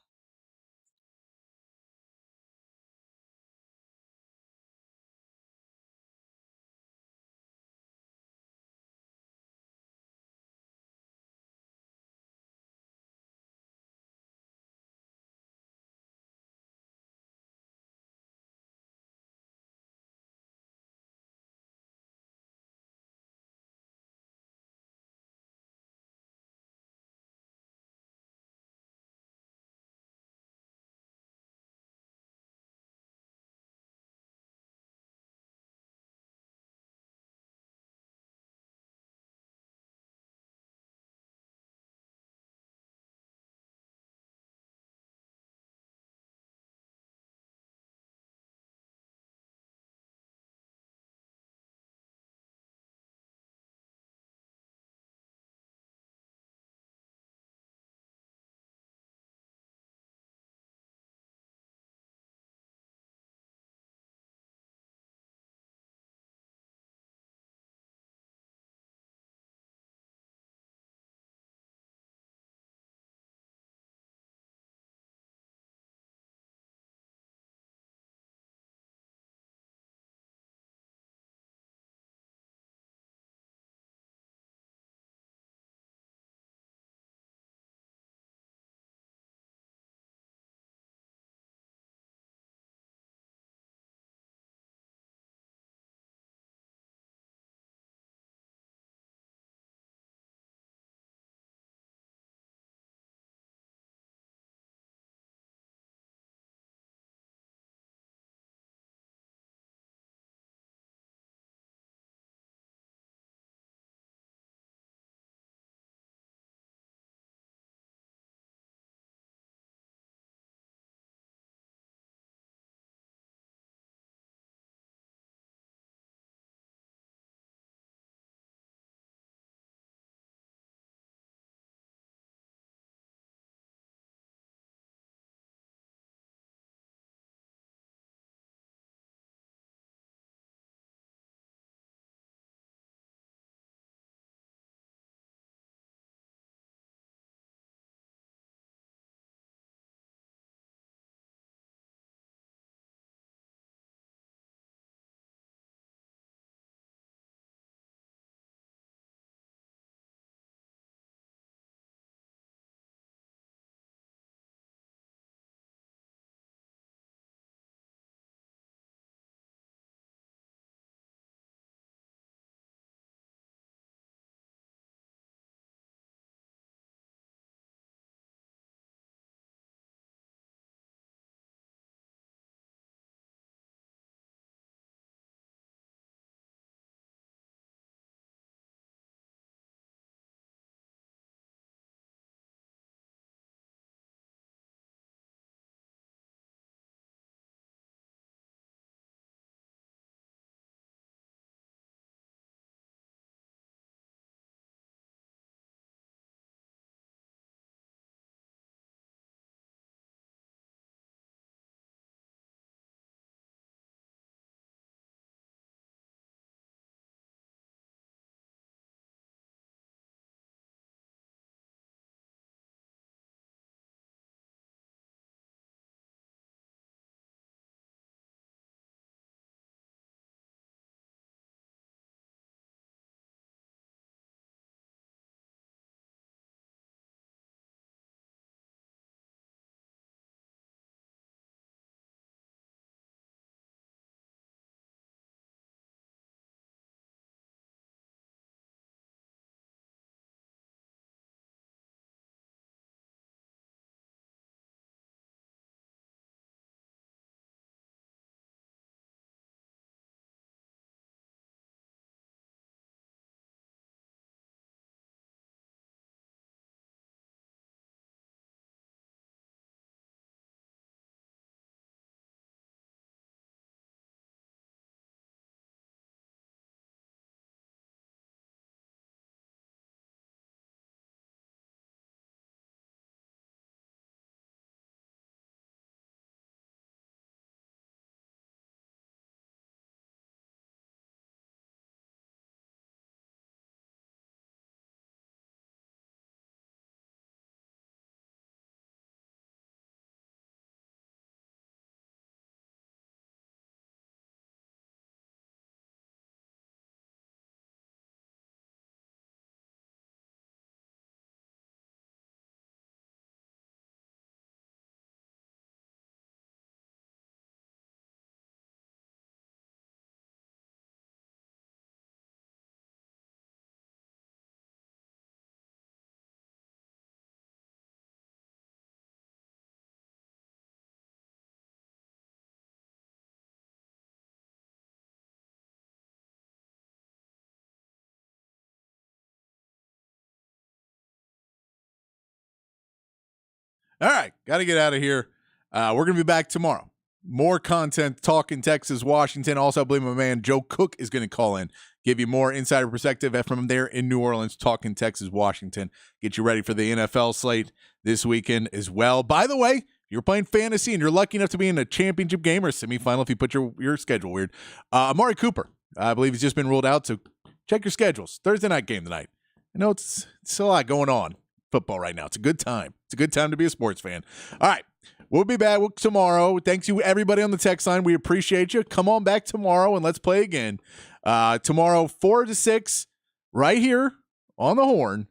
All right, got to get out of here. We're going to be back tomorrow. More content talking Texas, Washington. Also, I believe my man Joe Cook is going to call in, give you more insider perspective from there in New Orleans, talking Texas, Washington. Get you ready for the NFL slate this weekend as well. By the way, you're playing fantasy and you're lucky enough to be in a championship game or a semifinal if you put your schedule weird. Amari Cooper, I believe he's just been ruled out, so check your schedules. Thursday night game tonight. I know it's a lot going on football right now. It's a good time. It's a good time to be a sports fan. All right. We'll be back tomorrow. Thanks to everybody on the text line. We appreciate you. Come on back tomorrow and let's play again. Tomorrow, 4 to 6, right here on the Horn.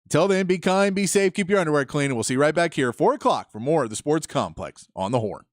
Until then, be kind, be safe, keep your underwear clean, and we'll see you right back here, 4 o'clock, for more of the Sports Complex on the Horn.